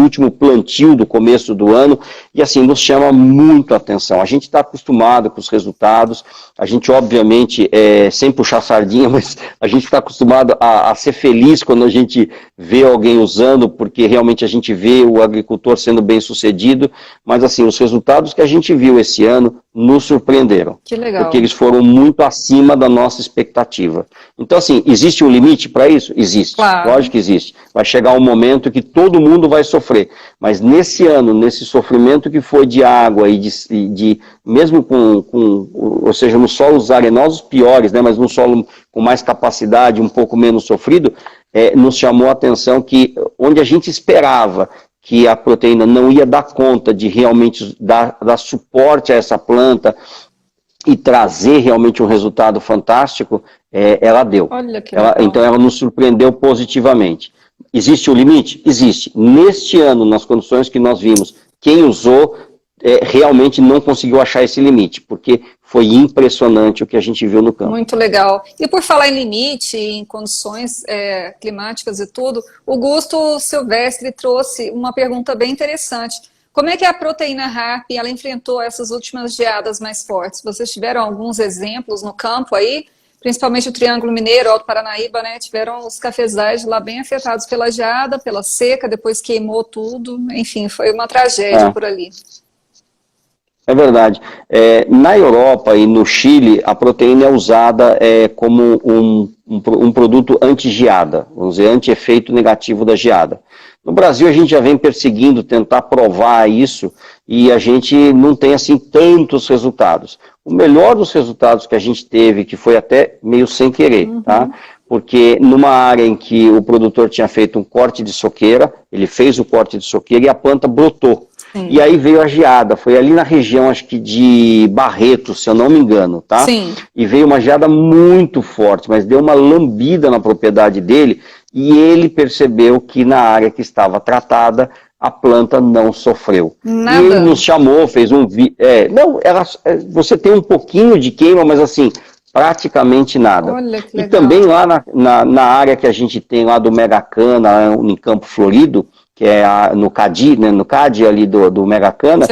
último plantio do começo do ano, e assim, nos chama muito a atenção. A gente está acostumado com os resultados, a gente obviamente, sem puxar sardinha, mas a gente está acostumado a ser feliz quando a gente vê alguém usando, porque realmente a gente vê o agricultor sendo bem sucedido, mas assim, os resultados que a gente viu esse ano nos surpreenderam. Que legal. Porque eles foram muito acima da nossa expectativa. Então assim, existe um limite para isso? Existe, Claro. Lógico que existe. Vai chegar um momento que todo mundo vai sofrer, mas nesse ano, nesse sofrimento que foi de água e de mesmo ou seja, nos solos arenosos piores, né, mas num solo com mais capacidade, um pouco menos sofrido, nos chamou a atenção que onde a gente esperava que a proteína não ia dar conta de realmente dar suporte a essa planta e trazer realmente um resultado fantástico, ela deu. Olha que legal. Então ela nos surpreendeu positivamente. Existe o limite? Existe. Neste ano, nas condições que nós vimos, quem usou realmente não conseguiu achar esse limite, porque foi impressionante o que a gente viu no campo. Muito legal. E por falar em limite, em condições climáticas e tudo, o Gusto Silvestre trouxe uma pergunta bem interessante. Como é que a proteína Harpin ela enfrentou essas últimas geadas mais fortes? Vocês tiveram alguns exemplos no campo aí? principalmente o Triângulo Mineiro, Alto Paranaíba, né, tiveram os cafezais lá bem afetados pela geada, pela seca, depois queimou tudo, enfim, foi uma tragédia por ali. É verdade. Na Europa e no Chile, a proteína é usada como um produto anti-geada, vamos dizer, anti-efeito negativo da geada. No Brasil, a gente já vem perseguindo, tentar provar isso, e a gente não tem, assim, tantos resultados. O melhor dos resultados que a gente teve, que foi até meio sem querer, tá? Porque numa área em que o produtor tinha feito um corte de soqueira, ele fez o corte de soqueira e a planta brotou. Sim. E aí veio a geada, foi ali na região, acho que de Barretos, se eu não me engano, tá? Sim. E veio uma geada muito forte, mas deu uma lambida na propriedade dele, e ele percebeu que na área que estava tratada, a planta não sofreu. Nada. E ele nos chamou, fez um vídeo. Você tem um pouquinho de queima, mas assim, praticamente nada. Olha que legal. E também lá na área que a gente tem lá do Megacana, em Campo Florido, que é no CADI, né, no CADI ali do Megacana,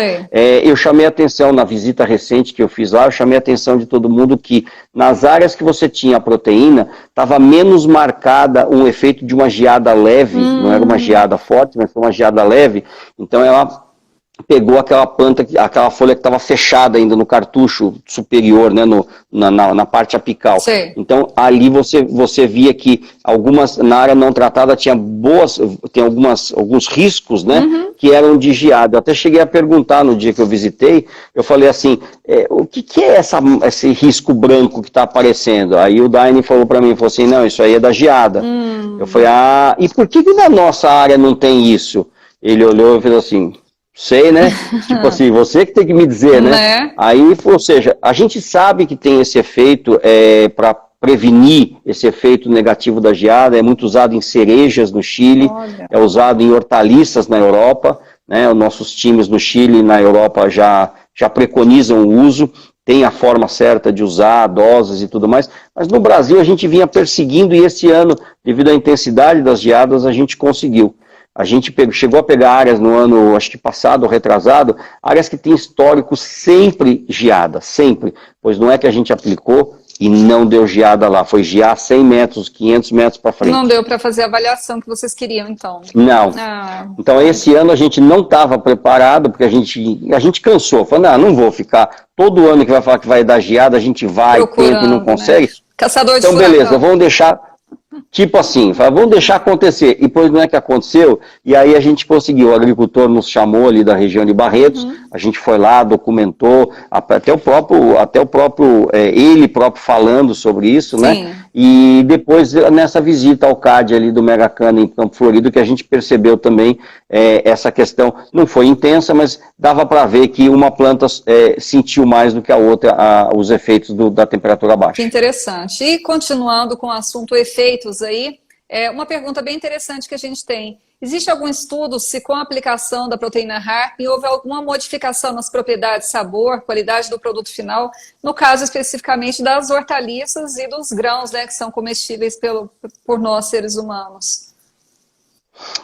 eu chamei a atenção na visita recente que eu fiz lá, eu chamei a atenção de todo mundo que nas áreas que você tinha a proteína, estava menos marcada um efeito de uma geada leve, não era uma geada forte, mas foi uma geada leve, então ela pegou aquela planta, aquela folha que estava fechada ainda no cartucho superior, né, na parte apical. Sim. Então, ali você via que na área não tratada tem alguns riscos, né, que eram de geada. Eu até cheguei a perguntar no dia que eu visitei, eu falei assim, o que é esse risco branco que está aparecendo? Aí o Daine falou para mim, falou assim, não, isso aí é da geada. Eu falei, e por que na nossa área não tem isso? Ele olhou e fez assim... Sei, né? Tipo assim, você que tem que me dizer, né? Aí, ou seja, a gente sabe que tem esse efeito para prevenir esse efeito negativo da geada, é muito usado em cerejas no Chile, é usado em hortaliças na Europa, né? Os nossos times no Chile e na Europa já preconizam o uso, tem a forma certa de usar, doses e tudo mais, mas no Brasil a gente vinha perseguindo e esse ano, devido à intensidade das geadas, a gente conseguiu. A gente chegou a pegar áreas no ano, acho que passado ou retrasado, áreas que têm histórico sempre geada, sempre. Pois não é que a gente aplicou e não deu geada lá, foi gear 100 metros, 500 metros para frente. Não deu para fazer a avaliação que vocês queriam, então. Não. Então, esse ano a gente não estava preparado, porque a gente cansou. Falou, não vou ficar todo ano que vai falar que vai dar geada, a gente vai, tenta e não consegue. Né? Caçador de então, beleza, vamos deixar... Tipo assim, vamos deixar acontecer. E depois não é que aconteceu, e aí a gente conseguiu. O agricultor nos chamou ali da região de Barretos, a gente foi lá, documentou, até o próprio ele próprio falando sobre isso, né? E depois, nessa visita ao CAD ali do Megacana em Campo Florido, que a gente percebeu também essa questão, não foi intensa, mas dava para ver que uma planta sentiu mais do que a outra os efeitos da temperatura baixa. Que interessante. E continuando com o assunto efeitos aí, uma pergunta bem interessante que a gente tem. Existe algum estudo se com a aplicação da proteína HARP houve alguma modificação nas propriedades, sabor, qualidade do produto final, no caso especificamente das hortaliças e dos grãos, né, que são comestíveis por nós seres humanos?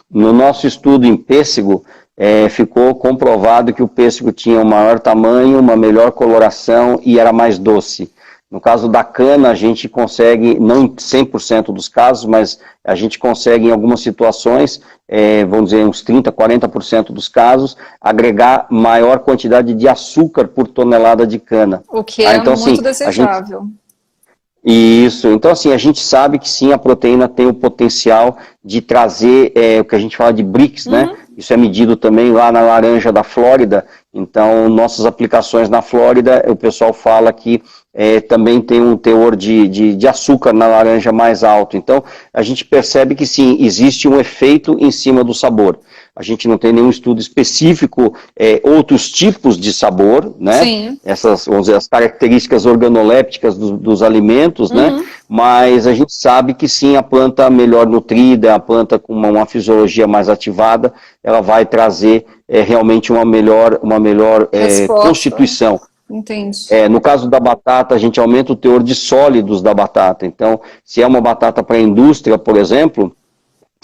No nosso estudo em pêssego, ficou comprovado que o pêssego tinha um maior tamanho, uma melhor coloração e era mais doce. No caso da cana, a gente consegue, não em 100% dos casos, mas a gente consegue em algumas situações, vamos dizer uns 30%, 40% dos casos, agregar maior quantidade de açúcar por tonelada de cana. O que é então, muito desejável. Isso, então assim, a gente sabe que sim, a proteína tem o potencial de trazer o que a gente fala de BRICS, né? Isso é medido também lá na laranja da Flórida, então nossas aplicações na Flórida, o pessoal fala que também tem um teor de açúcar na laranja mais alto, então a gente percebe que sim, existe um efeito em cima do sabor. A gente não tem nenhum estudo específico, outros tipos de sabor, né? Sim. Essas, vamos dizer, as características organolépticas dos alimentos, né? Mas a gente sabe que sim, a planta melhor nutrida, a planta com uma fisiologia mais ativada, ela vai trazer realmente uma melhor constituição. Entendi. No caso da batata, a gente aumenta o teor de sólidos da batata. Então, se é uma batata para a indústria, por exemplo,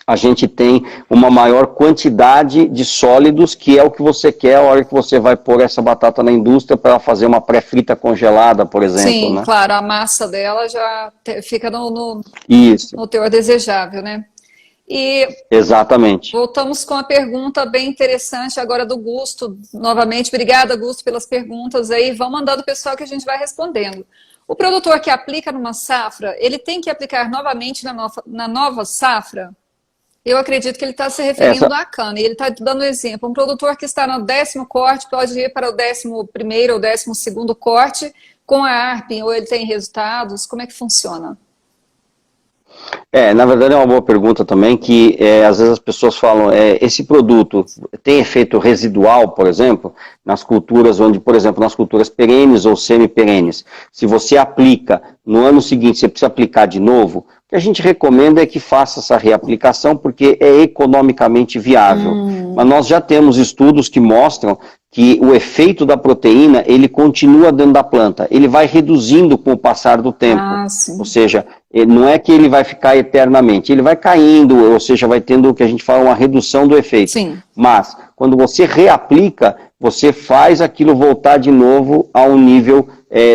a gente tem uma maior quantidade de sólidos, que é o que você quer a hora que você vai pôr essa batata na indústria para fazer uma pré-frita congelada, por exemplo. Sim, né? claro, a massa dela já fica Isso. no teor desejável, né? E exatamente. voltamos com a pergunta bem interessante agora do Gusto, novamente. Obrigada, Gusto, pelas perguntas aí. Vão mandando o pessoal que a gente vai respondendo. O produtor que aplica numa safra, ele tem que aplicar novamente na nova safra? Eu acredito que ele está se referindo à cana, e ele está dando exemplo. Um produtor que está no 10º corte pode ir para o 11º ou 12º corte com a Arpin, ou ele tem resultados? Como é que funciona? Na verdade é uma boa pergunta também, que às vezes as pessoas falam, esse produto tem efeito residual, por exemplo, nas culturas onde, por exemplo, nas culturas perenes ou semi-perenes, se você aplica, no ano seguinte você precisa aplicar de novo, o que a gente recomenda é que faça essa reaplicação, porque é economicamente viável. Mas nós já temos estudos que mostram que o efeito da proteína, ele continua dentro da planta, ele vai reduzindo com o passar do tempo, ou seja, não é que ele vai ficar eternamente, ele vai caindo, ou seja, vai tendo o que a gente fala, uma redução do efeito. Sim. Mas, quando você reaplica, você faz aquilo voltar de novo a um nível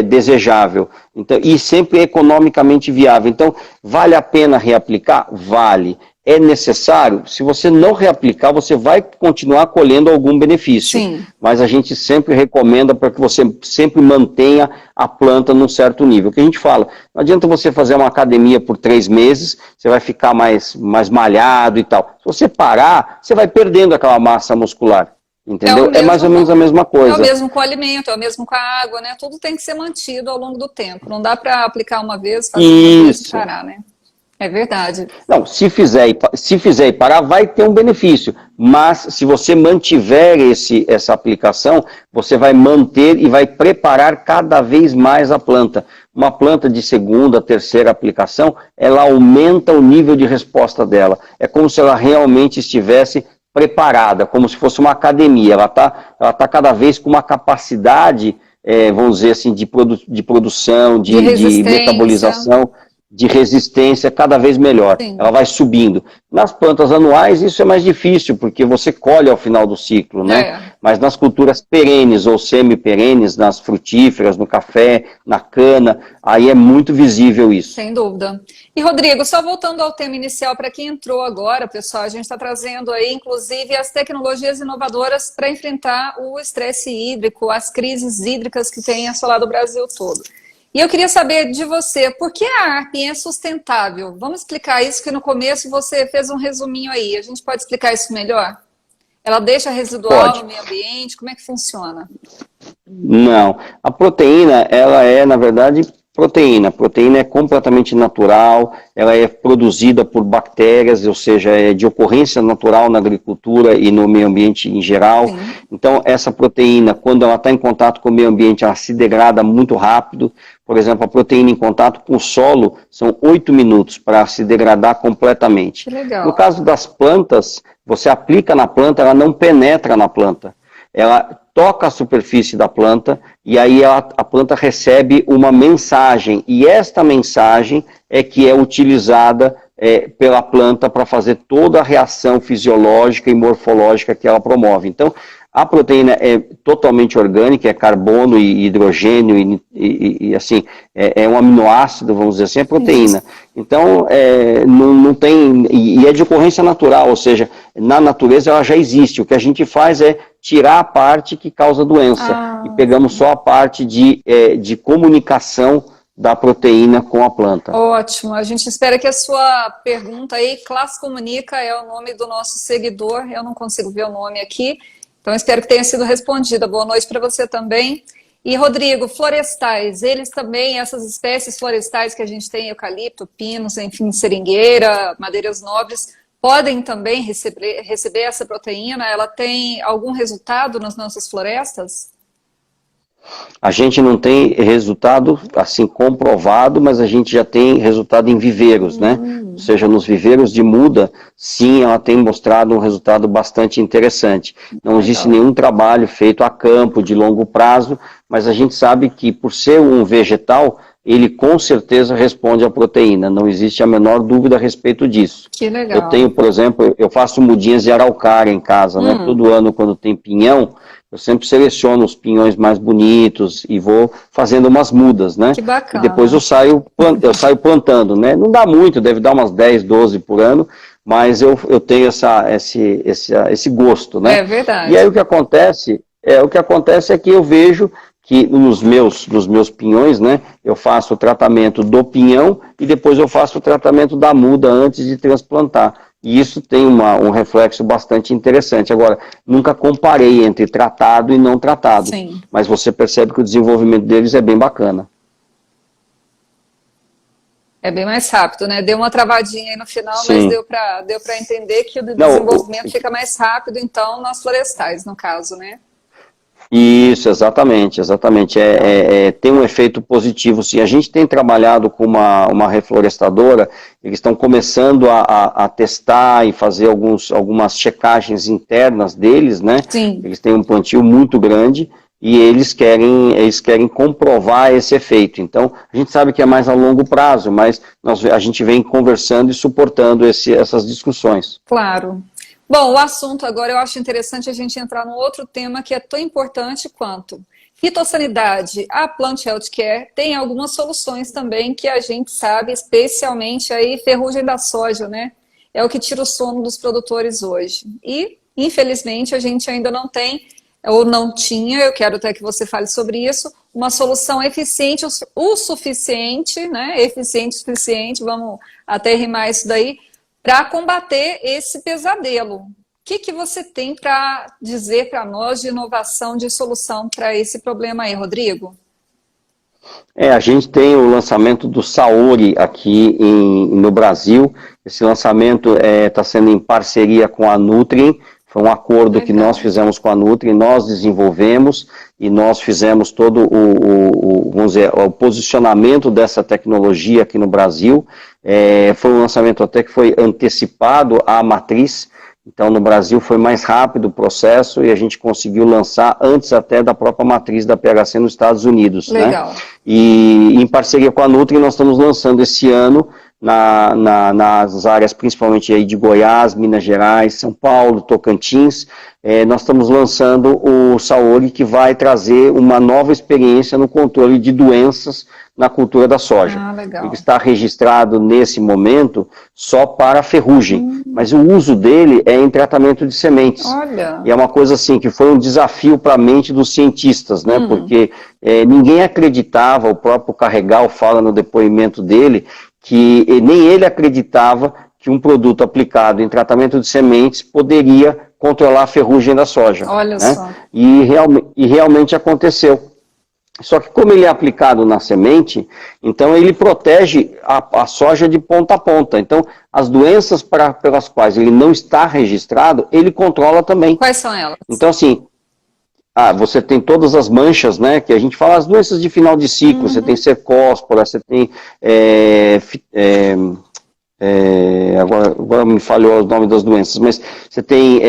desejável, então, e sempre economicamente viável. Então, vale a pena reaplicar? Vale. É necessário? Se você não reaplicar, você vai continuar colhendo algum benefício. Sim. Mas a gente sempre recomenda para que você sempre mantenha a planta num certo nível. O que a gente fala, não adianta você fazer uma academia por 3 meses, você vai ficar mais malhado e tal. Se você parar, você vai perdendo aquela massa muscular. Entendeu? É mais ou menos a mesma coisa. É o mesmo com o alimento, é o mesmo com a água, né? Tudo tem que ser mantido ao longo do tempo. Não dá para aplicar uma vez, fazer uma vez e parar, né? É verdade. Não, se fizer e parar, vai ter um benefício. Mas se você mantiver essa aplicação, você vai manter e vai preparar cada vez mais a planta. Uma planta de segunda, terceira aplicação, ela aumenta o nível de resposta dela. É como se ela realmente estivesse preparada, como se fosse uma academia. Ela tá cada vez com uma capacidade, vamos dizer assim, de produção, de metabolização, de resistência cada vez melhor. Sim. Ela vai subindo. Nas plantas anuais isso é mais difícil, porque você colhe ao final do ciclo, né? Mas nas culturas perenes ou semi-perenes, nas frutíferas, no café, na cana, aí é muito visível isso. Sem dúvida. E Rodrigo, só voltando ao tema inicial, para quem entrou agora, pessoal, a gente está trazendo aí, inclusive, as tecnologias inovadoras para enfrentar o estresse hídrico, as crises hídricas que tem assolado o Brasil todo. E eu queria saber de você, por que a Arpin é sustentável? Vamos explicar isso, que no começo você fez um resuminho aí. A gente pode explicar isso melhor? Ela deixa residual no meio ambiente? Como é que funciona? Não. A proteína, ela é, na verdade, proteína. A proteína é completamente natural, ela é produzida por bactérias, ou seja, é de ocorrência natural na agricultura e no meio ambiente em geral. Sim. Então, essa proteína, quando ela está em contato com o meio ambiente, ela se degrada muito rápido. Por exemplo, a proteína em contato com o solo são 8 minutos para se degradar completamente. Que legal. No caso das plantas, você aplica na planta, ela não penetra na planta. Ela toca a superfície da planta e aí a planta recebe uma mensagem. E esta mensagem é que é utilizada pela planta para fazer toda a reação fisiológica e morfológica que ela promove. Então, a proteína é totalmente orgânica, é carbono e hidrogênio e assim, é um aminoácido, vamos dizer assim, é proteína. Isso. Então, não tem, e é de ocorrência natural, ou seja, na natureza ela já existe. O que a gente faz é tirar a parte que causa doença e pegamos só a parte de comunicação da proteína com a planta. Ótimo, a gente espera que a sua pergunta aí, Classe Comunica é o nome do nosso seguidor, eu não consigo ver o nome aqui, então espero que tenha sido respondida. Boa noite para você também. E Rodrigo, florestais, eles também, essas espécies florestais que a gente tem, eucalipto, pinos, enfim, seringueira, madeiras nobres, podem também receber essa proteína? Ela tem algum resultado nas nossas florestas? A gente não tem resultado assim comprovado, mas a gente já tem resultado em viveiros, né? Ou seja, nos viveiros de muda, sim, ela tem mostrado um resultado bastante interessante. Não existe nenhum trabalho feito a campo de longo prazo, mas a gente sabe que por ser um vegetal, ele com certeza responde à proteína, não existe a menor dúvida a respeito disso. Que legal. Eu tenho, por exemplo, eu faço mudinhas de araucária em casa, né? Todo ano, quando tem pinhão, eu sempre seleciono os pinhões mais bonitos e vou fazendo umas mudas, né? Que bacana. E depois eu saio plantando, né? Não dá muito, deve dar umas 10, 12 por ano, mas eu tenho esse gosto, né? É verdade. E aí o que acontece é que eu vejo que nos meus pinhões, né, eu faço o tratamento do pinhão e depois eu faço o tratamento da muda antes de transplantar. E isso tem um reflexo bastante interessante. Agora, nunca comparei entre tratado e não tratado. Sim. Mas você percebe que o desenvolvimento deles é bem bacana. É bem mais rápido, né? Deu uma travadinha aí no final, Sim. mas deu para entender que o desenvolvimento fica mais rápido, então, nas florestais, no caso, né? Isso, exatamente. Tem um efeito positivo, sim. A gente tem trabalhado com uma reflorestadora, eles estão começando a testar e fazer algumas checagens internas deles, né? Sim. Eles têm um plantio muito grande e eles querem comprovar esse efeito. Então, a gente sabe que é mais a longo prazo, mas a gente vem conversando e suportando essas discussões. Claro. Bom, o assunto agora eu acho interessante a gente entrar num outro tema que é tão importante quanto fitossanidade. A Plant Health Care tem algumas soluções também que a gente sabe, especialmente aí ferrugem da soja, né? É o que tira o sono dos produtores hoje. E, infelizmente, a gente ainda não tem, ou não tinha, eu quero até que você fale sobre isso, uma solução eficiente o suficiente, né? Eficiente o suficiente, vamos até rimar isso daí, para combater esse pesadelo. O que você tem para dizer para nós de inovação, de solução para esse problema aí, Rodrigo? A gente tem o lançamento do Saori aqui no Brasil. Esse lançamento está sendo em parceria com a Nutrien. Foi um acordo que nós fizemos com a Nutrien, nós desenvolvemos e nós fizemos todo vamos dizer, o posicionamento dessa tecnologia aqui no Brasil. Foi um lançamento até que foi antecipado à matriz, então no Brasil foi mais rápido o processo e a gente conseguiu lançar antes até da própria matriz da PHC nos Estados Unidos. Legal. Né? E em parceria com a Nutrien nós estamos lançando esse ano nas áreas principalmente aí de Goiás, Minas Gerais, São Paulo, Tocantins. Nós estamos lançando o Saori, que vai trazer uma nova experiência no controle de doenças na cultura da soja. Legal. Ele está registrado nesse momento só para ferrugem, mas o uso dele é em tratamento de sementes. Olha. E é uma coisa assim que foi um desafio para a mente dos cientistas, né? Porque ninguém acreditava, o próprio Carregal fala no depoimento dele, que nem ele acreditava que um produto aplicado em tratamento de sementes poderia controlar a ferrugem da soja. Olha, né? só. E realmente aconteceu. Só que como ele é aplicado na semente, então ele protege a soja de ponta a ponta. Então, as doenças pelas quais ele não está registrado, ele controla também. Quais são elas? Então, assim, você tem todas as manchas, né, que a gente fala, as doenças de final de ciclo, você tem cercóspora, você tem, agora me falhou o nome das doenças, mas você tem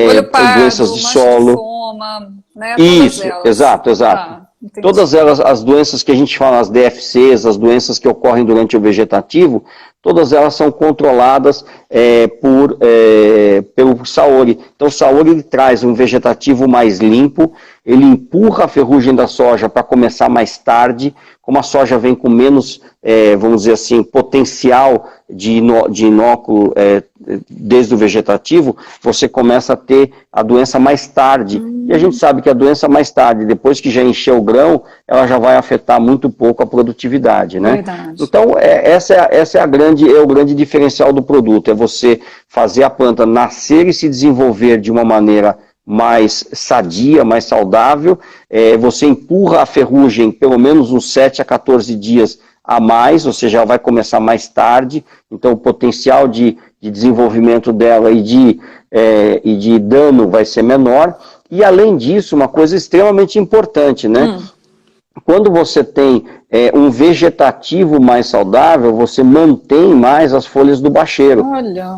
doenças de solo. Linfoma, né, isso, exato. Todas elas, as doenças que a gente fala, as DFCs, as doenças que ocorrem durante o vegetativo, todas elas são controladas pelo Saori. Então o Saori ele traz um vegetativo mais limpo, ele empurra a ferrugem da soja para começar mais tarde, como a soja vem com menos, vamos dizer assim, potencial de inóculo desde o vegetativo, você começa a ter a doença mais tarde. E a gente sabe que a doença mais tarde, depois que já encheu o grão, ela já vai afetar muito pouco a produtividade, né? Verdade. Então, essa é o grande diferencial do produto, é você fazer a planta nascer e se desenvolver de uma maneira mais sadia, mais saudável, você empurra a ferrugem pelo menos uns 7 a 14 dias a mais, ou seja, ela vai começar mais tarde, então o potencial de desenvolvimento dela e de dano vai ser menor. E além disso, uma coisa extremamente importante, né? Quando você tem um vegetativo mais saudável, você mantém mais as folhas do bacheiro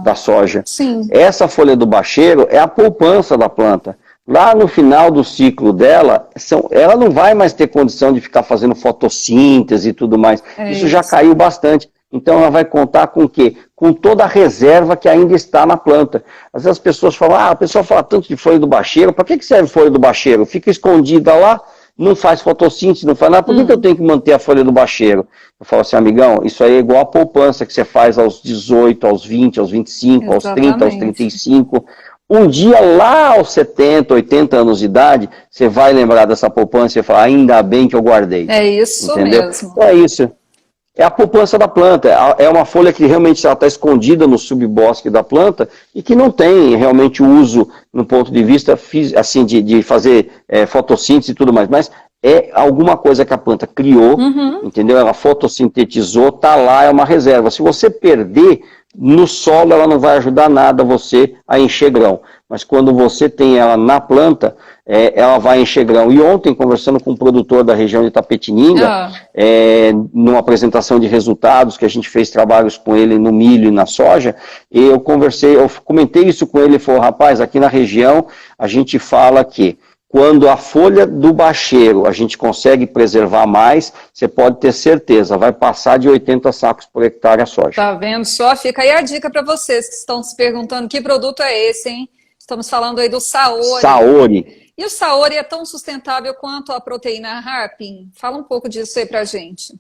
da soja. Sim. Essa folha do bacheiro é a poupança da planta. Lá no final do ciclo dela, ela não vai mais ter condição de ficar fazendo fotossíntese e tudo mais. Isso já caiu bastante. Então ela vai contar com o quê? Com toda a reserva que ainda está na planta. Às vezes as pessoas falam, a pessoa fala tanto de folha do bacheiro, para que serve folha do bacheiro? Fica escondida lá, não faz fotossíntese, não faz nada, por que eu tenho que manter a folha do bacheiro? Eu falo assim, amigão, isso aí é igual a poupança que você faz aos 18, aos 20, aos 25, aos 30, aos 35... Um dia lá aos 70, 80 anos de idade, você vai lembrar dessa poupança e falar, ainda bem que eu guardei. É isso, entendeu? Mesmo. Então é isso. É a poupança da planta. É uma folha que realmente está escondida no subbosque da planta e que não tem realmente uso no ponto de vista assim, de fazer fotossíntese e tudo mais. Mas é alguma coisa que a planta criou, entendeu? Ela fotossintetizou, está lá, é uma reserva. Se você perder no solo, ela não vai ajudar nada você a encher grão. Mas quando você tem ela na planta, ela vai encher grão. E ontem, conversando com um produtor da região de Itapetininga, numa apresentação de resultados, que a gente fez trabalhos com ele no milho e na soja, eu comentei isso com ele e falou, rapaz, aqui na região a gente fala que quando a folha do bacheiro a gente consegue preservar mais, você pode ter certeza, vai passar de 80 sacos por hectare a soja. Tá vendo só? Fica aí a dica para vocês que estão se perguntando que produto é esse, hein? Estamos falando aí do Saori. Saori. E o Saori é tão sustentável quanto a proteína Harpin? Fala um pouco disso aí pra gente.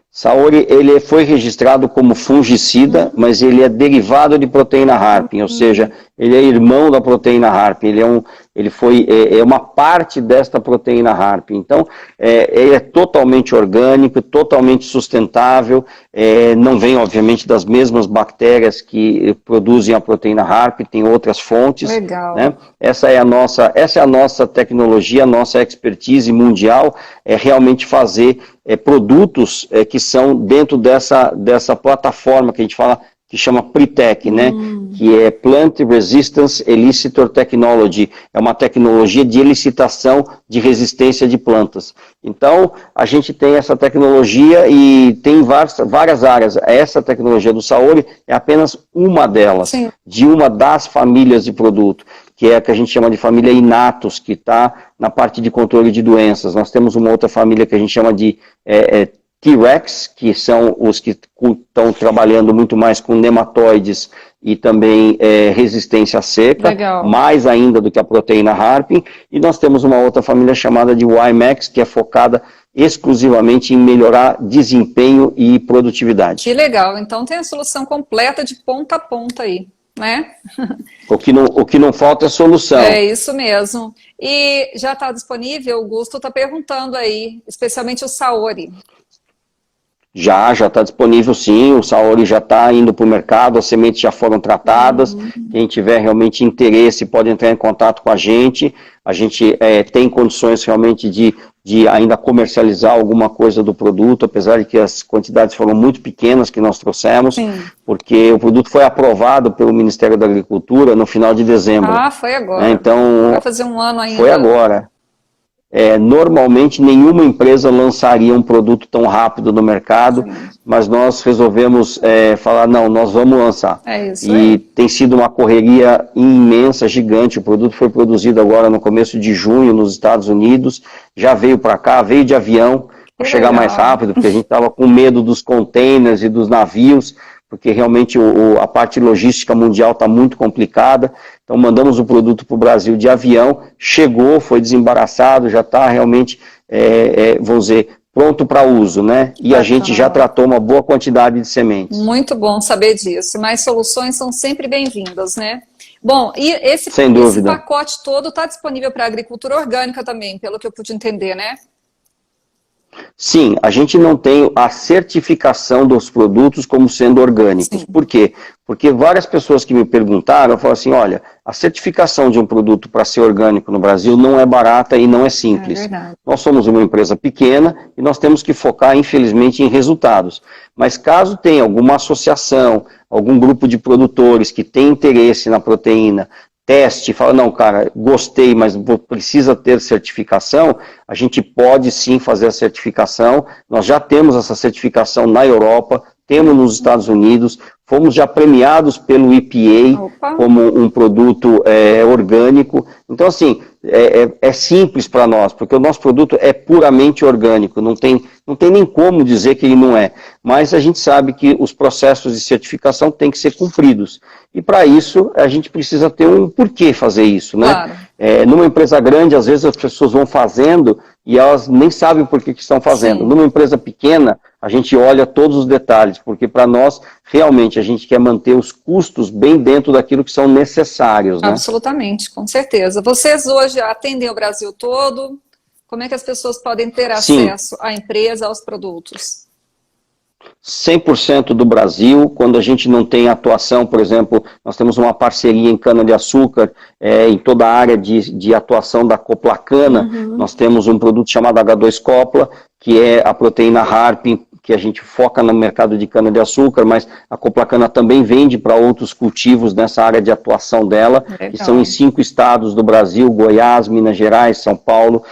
Saori, ele foi registrado como fungicida, mas ele é derivado de proteína Harpin, ou seja, ele é irmão da proteína Harpin, ele é uma parte desta proteína Harpin. Então, ele é totalmente orgânico, totalmente sustentável, não vem, obviamente, das mesmas bactérias que produzem a proteína Harpin, tem outras fontes. Legal. Né? Essa é a nossa tecnologia, a nossa expertise mundial, é realmente fazer produtos que são dentro dessa plataforma que a gente fala, que chama PRETEC, né? Que é Plant Resistance Elicitor Technology, é uma tecnologia de elicitação de resistência de plantas. Então, a gente tem essa tecnologia e tem várias áreas. Essa tecnologia do Saori é apenas uma delas, Sim. de uma das famílias de produto, que é a que a gente chama de família Inatus, que está na parte de controle de doenças. Nós temos uma outra família que a gente chama de T-Rex, que são os que estão trabalhando muito mais com nematóides e também resistência à seca, Legal. Mais ainda do que a proteína Harpin, e nós temos uma outra família chamada de YMAX, que é focada exclusivamente em melhorar desempenho e produtividade. Que legal, então tem a solução completa de ponta a ponta aí, né? O que não falta é solução. É isso mesmo. E já está disponível? O Gusto está perguntando aí, especialmente o Saori. Já está disponível sim, o Saori já está indo para o mercado, as sementes já foram tratadas, quem tiver realmente interesse pode entrar em contato com a gente tem condições realmente de ainda comercializar alguma coisa do produto, apesar de que as quantidades foram muito pequenas que nós trouxemos, Sim. Porque o produto foi aprovado pelo Ministério da Agricultura no final de dezembro. Ah, foi agora. Então, vai fazer um ano ainda. Foi agora. Normalmente nenhuma empresa lançaria um produto tão rápido no mercado, mas nós resolvemos falar, não, nós vamos lançar. É isso e aí. Tem sido uma correria imensa, gigante. O produto foi produzido agora no começo de junho nos Estados Unidos, já veio para cá, veio de avião, para chegar mais rápido, porque a gente estava com medo dos containers e dos navios, porque realmente a parte logística mundial está muito complicada. Então mandamos o produto para o Brasil de avião, chegou, foi desembaraçado, já está realmente, vamos dizer, pronto para uso, né? E a gente já tratou uma boa quantidade de sementes. Muito bom saber disso, mas soluções são sempre bem-vindas, né? Bom, e esse pacote todo está disponível para a agricultura orgânica também, pelo que eu pude entender, né? Sim, a gente não tem a certificação dos produtos como sendo orgânicos. Sim. Por quê? Porque várias pessoas que me perguntaram, falaram assim, olha, a certificação de um produto para ser orgânico no Brasil não é barata e não é simples. Nós somos uma empresa pequena e nós temos que focar, infelizmente, em resultados. Mas caso tenha alguma associação, algum grupo de produtores que tem interesse na proteína, teste, fala, não, cara, gostei, mas precisa ter certificação, a gente pode sim fazer a certificação, nós já temos essa certificação na Europa, temos nos Estados Unidos, fomos já premiados pelo EPA Opa. como um produto orgânico. Então, assim, é simples para nós, porque o nosso produto é puramente orgânico, não tem nem como dizer que ele não é. Mas a gente sabe que os processos de certificação têm que ser cumpridos. E para isso, a gente precisa ter um porquê fazer isso, né? Claro. Numa empresa grande, às vezes as pessoas vão fazendo e elas nem sabem por que estão fazendo. Sim. Numa empresa pequena, a gente olha todos os detalhes, porque para nós, realmente, a gente quer manter os custos bem dentro daquilo que são necessários, né? Absolutamente, com certeza. Vocês hoje atendem o Brasil todo? Como é que as pessoas podem ter acesso à empresa, aos produtos? 100% do Brasil. Quando a gente não tem atuação, por exemplo, nós temos uma parceria em cana-de-açúcar, em toda a área de atuação da Coplacana, nós temos um produto chamado H2Copla, que é a proteína Harp, que a gente foca no mercado de cana-de-açúcar, mas a Coplacana também vende para outros cultivos nessa área de atuação dela, que são em 5 estados do Brasil: Goiás, Minas Gerais, São Paulo,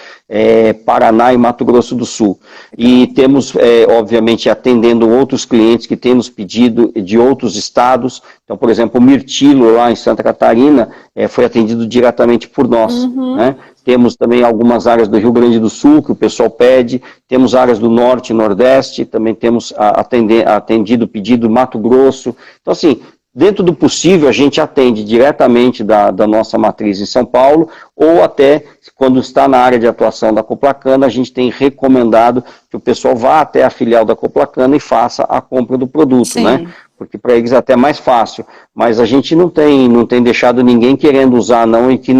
Paraná e Mato Grosso do Sul. E temos, obviamente, atendendo outros clientes que têm nos pedido de outros estados. Então, por exemplo, o Mirtilo, lá em Santa Catarina, foi atendido diretamente por nós, né? Temos também algumas áreas do Rio Grande do Sul que o pessoal pede, temos áreas do Norte e Nordeste, também temos atendido pedido Mato Grosso. Então, assim, dentro do possível, a gente atende diretamente da nossa matriz em São Paulo, ou até, quando está na área de atuação da Coplacana, a gente tem recomendado que o pessoal vá até a filial da Coplacana e faça a compra do produto, Sim. né? Porque para eles é até mais fácil, mas a gente não tem deixado ninguém querendo usar não e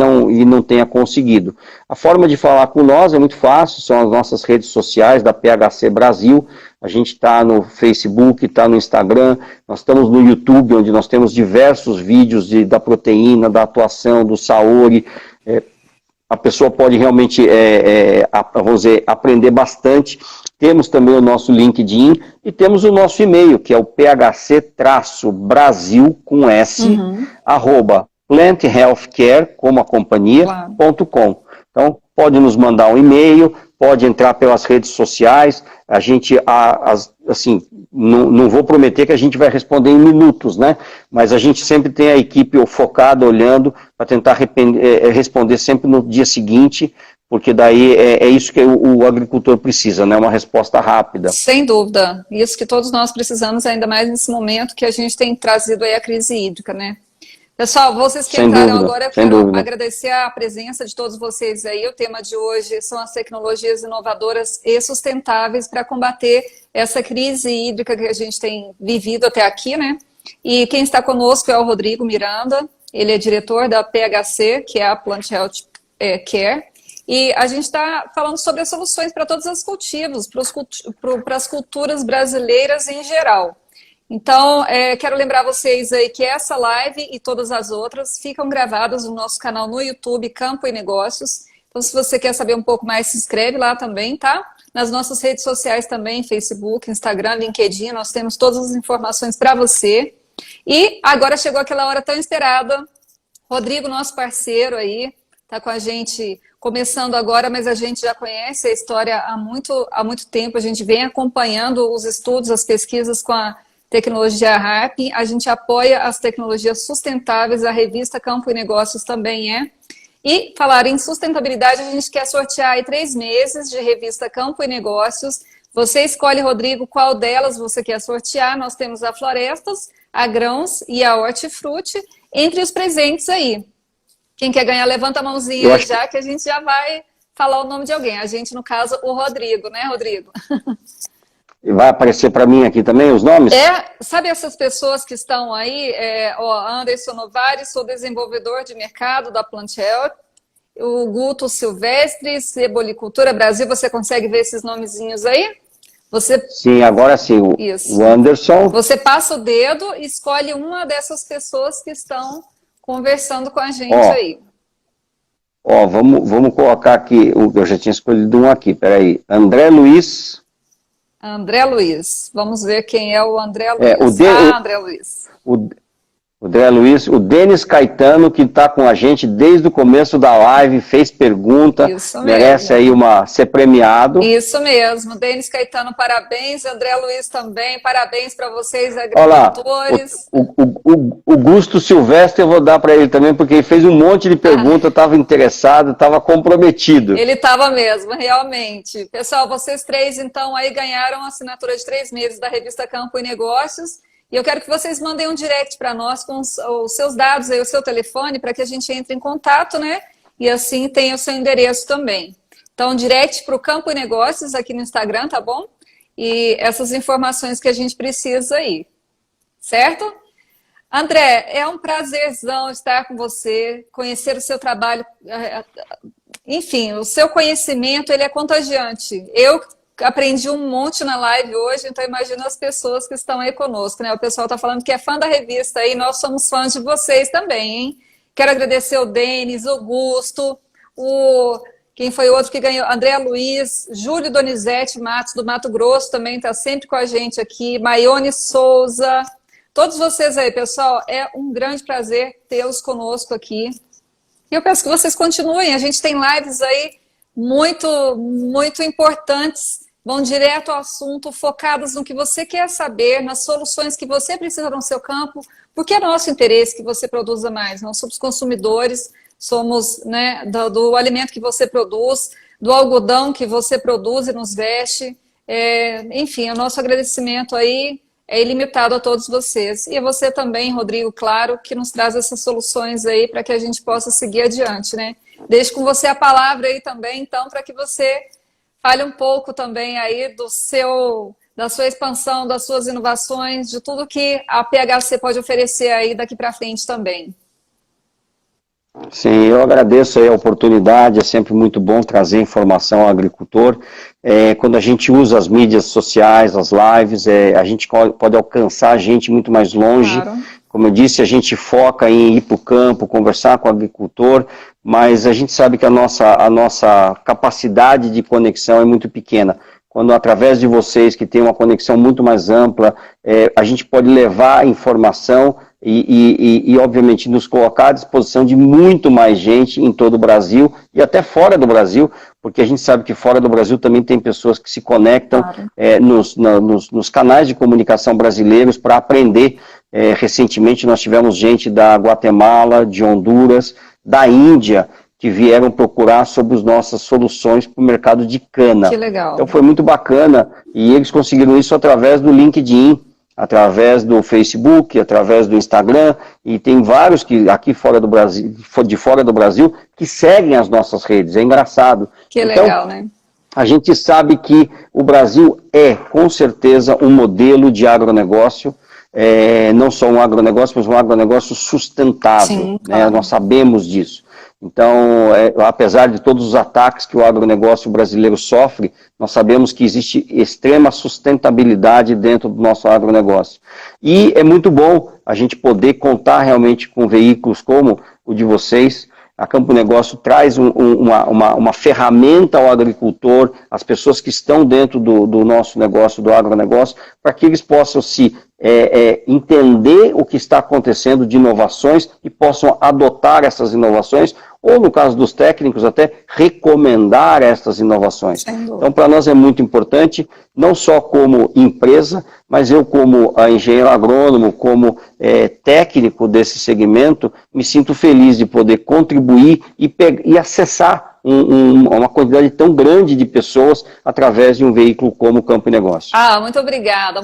não tenha conseguido. A forma de falar com nós é muito fácil, são as nossas redes sociais da PHC Brasil. A gente está no Facebook, está no Instagram, nós estamos no YouTube, onde nós temos diversos vídeos da proteína, da atuação, do Saori. A pessoa pode realmente, vamos dizer, aprender bastante. Temos também o nosso LinkedIn e temos o nosso e-mail, que é o phc-brasil, com S, @planthealthcare, como a companhia, .com. Então, pode nos mandar um e-mail, pode entrar pelas redes sociais. A gente, assim, não vou prometer que a gente vai responder em minutos, né? Mas a gente sempre tem a equipe focada, olhando, para tentar responder sempre no dia seguinte, porque daí é isso que o agricultor precisa, né? Uma resposta rápida. Sem dúvida. Isso que todos nós precisamos, ainda mais nesse momento que a gente tem trazido aí a crise hídrica, né? Pessoal, vocês que entraram agora, eu quero agradecer a presença de todos vocês aí. O tema de hoje são as tecnologias inovadoras e sustentáveis para combater essa crise hídrica que a gente tem vivido até aqui, né? E quem está conosco é o Rodrigo Miranda, ele é diretor da PHC, que é a Plant Health Care. E a gente está falando sobre as soluções para todos os cultivos, para as culturas brasileiras em geral. Então, quero lembrar vocês aí que essa live e todas as outras ficam gravadas no nosso canal no YouTube, Campo e Negócios. Então, se você quer saber um pouco mais, se inscreve lá também, tá? Nas nossas redes sociais também, Facebook, Instagram, LinkedIn, nós temos todas as informações para você. E agora chegou aquela hora tão esperada. Rodrigo, nosso parceiro aí, está com a gente começando agora, mas a gente já conhece a história há muito tempo. A gente vem acompanhando os estudos, as pesquisas com a tecnologia Harp. A gente apoia as tecnologias sustentáveis, a revista Campo e Negócios também é. E falar em sustentabilidade, a gente quer sortear aí 3 meses de revista Campo e Negócios. Você escolhe, Rodrigo, qual delas você quer sortear. Nós temos a Florestas, a Grãos e a Hortifruti entre os presentes aí. Quem quer ganhar, levanta a mãozinha já, que a gente já vai falar o nome de alguém. A gente, no caso, o Rodrigo, né, Rodrigo? E vai aparecer para mim aqui também os nomes? Sabe essas pessoas que estão aí? Anderson Novares, sou desenvolvedor de mercado da Plant Health. O Guto Silvestre, Cebolicultura Brasil, você consegue ver esses nomezinhos aí? Sim, agora sim, o Anderson. Você passa o dedo e escolhe uma dessas pessoas que estão conversando com a gente aí. Vamos colocar aqui, eu já tinha escolhido um aqui, peraí. André Luiz. André Luiz. Vamos ver quem é o André Luiz. André Luiz. O André Luiz, o Denis Caetano, que está com a gente desde o começo da live, fez pergunta, merece aí ser premiado. Isso mesmo, Denis Caetano, parabéns, André Luiz também, parabéns para vocês, agricultores. O Gusto Silvestre eu vou dar para ele também, porque ele fez um monte de perguntas, estava interessado, estava comprometido. Ele estava mesmo, realmente. Pessoal, vocês três, então, aí ganharam a assinatura de 3 meses da revista Campo e Negócios. E eu quero que vocês mandem um direct para nós com os seus dados, aí, o seu telefone, para que a gente entre em contato, né? E assim tenha o seu endereço também. Então, direct para o Campo e Negócios aqui no Instagram, tá bom? E essas informações que a gente precisa aí, certo? André, é um prazerzão estar com você, conhecer o seu trabalho. Enfim, o seu conhecimento, ele é contagiante. Eu aprendi um monte na live hoje, então imagina as pessoas que estão aí conosco, né? O pessoal está falando que é fã da revista e nós somos fãs de vocês também, hein? Quero agradecer o Denis, o Gusto, quem foi o outro que ganhou? André Luiz, Júlio Donizete Matos, do Mato Grosso, também está sempre com a gente aqui, Maione Souza, todos vocês aí, pessoal, é um grande prazer tê-los conosco aqui. E eu peço que vocês continuem, a gente tem lives aí muito, muito importantes, vão direto ao assunto, focadas no que você quer saber, nas soluções que você precisa no seu campo, porque é nosso interesse que você produza mais. Nós somos consumidores, somos, né, do alimento que você produz, do algodão que você produz e nos veste. Enfim, o nosso agradecimento aí é ilimitado a todos vocês. E a você também, Rodrigo, claro, que nos traz essas soluções aí para que a gente possa seguir adiante, né? Deixo com você a palavra aí também, então, para que você fale um pouco também aí da sua expansão, das suas inovações, de tudo que a PHC pode oferecer aí daqui para frente também. Sim, eu agradeço aí a oportunidade, é sempre muito bom trazer informação ao agricultor. Quando a gente usa as mídias sociais, as lives, a gente pode alcançar a gente muito mais longe. Claro. Como eu disse, a gente foca em ir para o campo, conversar com o agricultor, mas a gente sabe que a nossa capacidade de conexão é muito pequena. Quando através de vocês, que tem uma conexão muito mais ampla, a gente pode levar a informação e, obviamente, nos colocar à disposição de muito mais gente em todo o Brasil e até fora do Brasil, porque a gente sabe que fora do Brasil também tem pessoas que se conectam claro. Nos canais de comunicação brasileiros para aprender. Recentemente nós tivemos gente da Guatemala, de Honduras, da Índia, que vieram procurar sobre as nossas soluções para o mercado de cana. Que legal. Então foi muito bacana e eles conseguiram isso através do LinkedIn, através do Facebook, através do Instagram, e tem vários que aqui fora do Brasil, de fora do Brasil, que seguem as nossas redes. É engraçado. Que então, legal, né? A gente sabe que o Brasil é, com certeza, um modelo de agronegócio, não só um agronegócio, mas um agronegócio sustentável. Sim, claro. Nós sabemos disso. Então, apesar de todos os ataques que o agronegócio brasileiro sofre, nós sabemos que existe extrema sustentabilidade dentro do nosso agronegócio. E é muito bom a gente poder contar realmente com veículos como o de vocês. A Campo Negócio traz uma ferramenta ao agricultor, as pessoas que estão dentro do nosso negócio, do agronegócio, para que eles possam entender o que está acontecendo de inovações e possam adotar essas inovações, ou no caso dos técnicos, até recomendar essas inovações. Então, para nós é muito importante, não só como empresa, mas eu como engenheiro agrônomo, como técnico desse segmento, me sinto feliz de poder contribuir e acessar uma quantidade tão grande de pessoas através de um veículo como o Campo e Negócio. Muito obrigada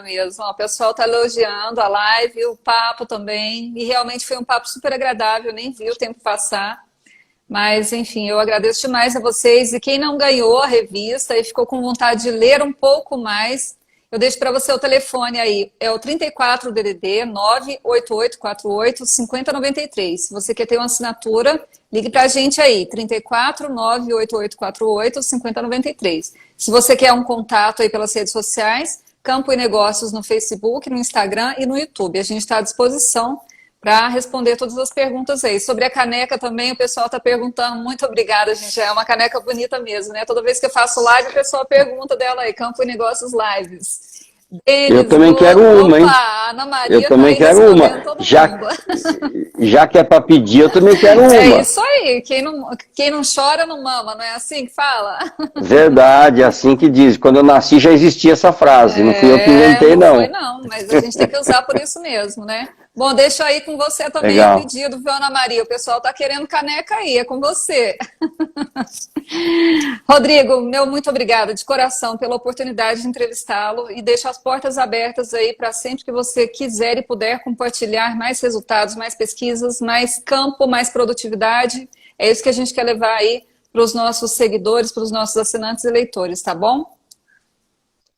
mesmo. O pessoal está elogiando a live, o papo também, e realmente foi um papo super agradável, nem vi o tempo passar, mas enfim, eu agradeço demais a vocês, e quem não ganhou a revista e ficou com vontade de ler um pouco mais, eu deixo para você o telefone aí, é o 34 DDD 98848 5093. Se você quer ter uma assinatura, ligue para a gente aí, 34 98848 5093. Se você quer um contato aí pelas redes sociais, Campo e Negócios no Facebook, no Instagram e no YouTube. A gente está à disposição para responder todas as perguntas aí. Sobre a caneca também, o pessoal está perguntando. Muito obrigada, gente. É uma caneca bonita mesmo, né? Toda vez que eu faço live, o pessoal pergunta dela aí, Campo e Negócios Lives. Eu Denis, também quero uma, hein? opa, a Ana Eu Maria tá também aí quero respondendo uma. todo Já, mundo. já que é para pedir, eu também quero É uma. isso aí, quem não chora não mama, não é assim que fala? Verdade, é assim que diz. Quando eu nasci já existia essa frase, não fui eu que É, inventei, não foi não. não, mas a gente tem que usar por isso mesmo, né? Bom, deixa aí com você também o Legal. pedido, viu, Ana Maria? O pessoal tá querendo caneca aí, é com você. Rodrigo, meu muito obrigada de coração pela oportunidade de entrevistá-lo e deixo as portas abertas aí para sempre que você quiser e puder compartilhar mais resultados, mais pesquisas, mais campo, mais produtividade. É isso que a gente quer levar aí para os nossos seguidores, para os nossos assinantes e leitores, tá bom?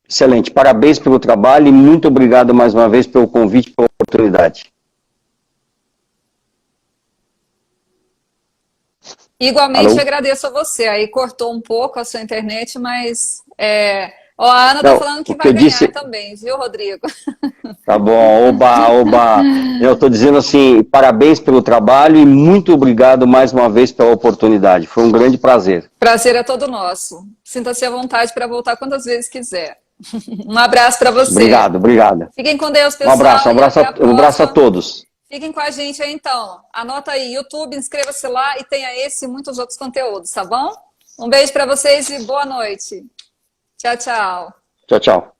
Excelente. Parabéns pelo trabalho e muito obrigado mais uma vez pelo convite e pela oportunidade. Igualmente Alô? agradeço a você. Aí cortou um pouco a sua internet, mas ó, a Ana tá Não, falando que o que vai eu ganhar disse, também, viu, Rodrigo? tá bom, oba, oba. Eu estou dizendo assim, parabéns pelo trabalho e muito obrigado mais uma vez pela oportunidade. Foi um grande prazer. Prazer é todo nosso. Sinta-se à vontade para voltar quantas vezes quiser. Um abraço para você. Obrigado, obrigado. Fiquem com Deus, Um abraço, pessoal, e até a um abraço a próxima. todos. Fiquem com a gente aí então. Anota aí, YouTube, inscreva-se lá e tenha esse e muitos outros conteúdos, tá bom? Um beijo para vocês e boa noite. Tchau, tchau. Tchau, tchau.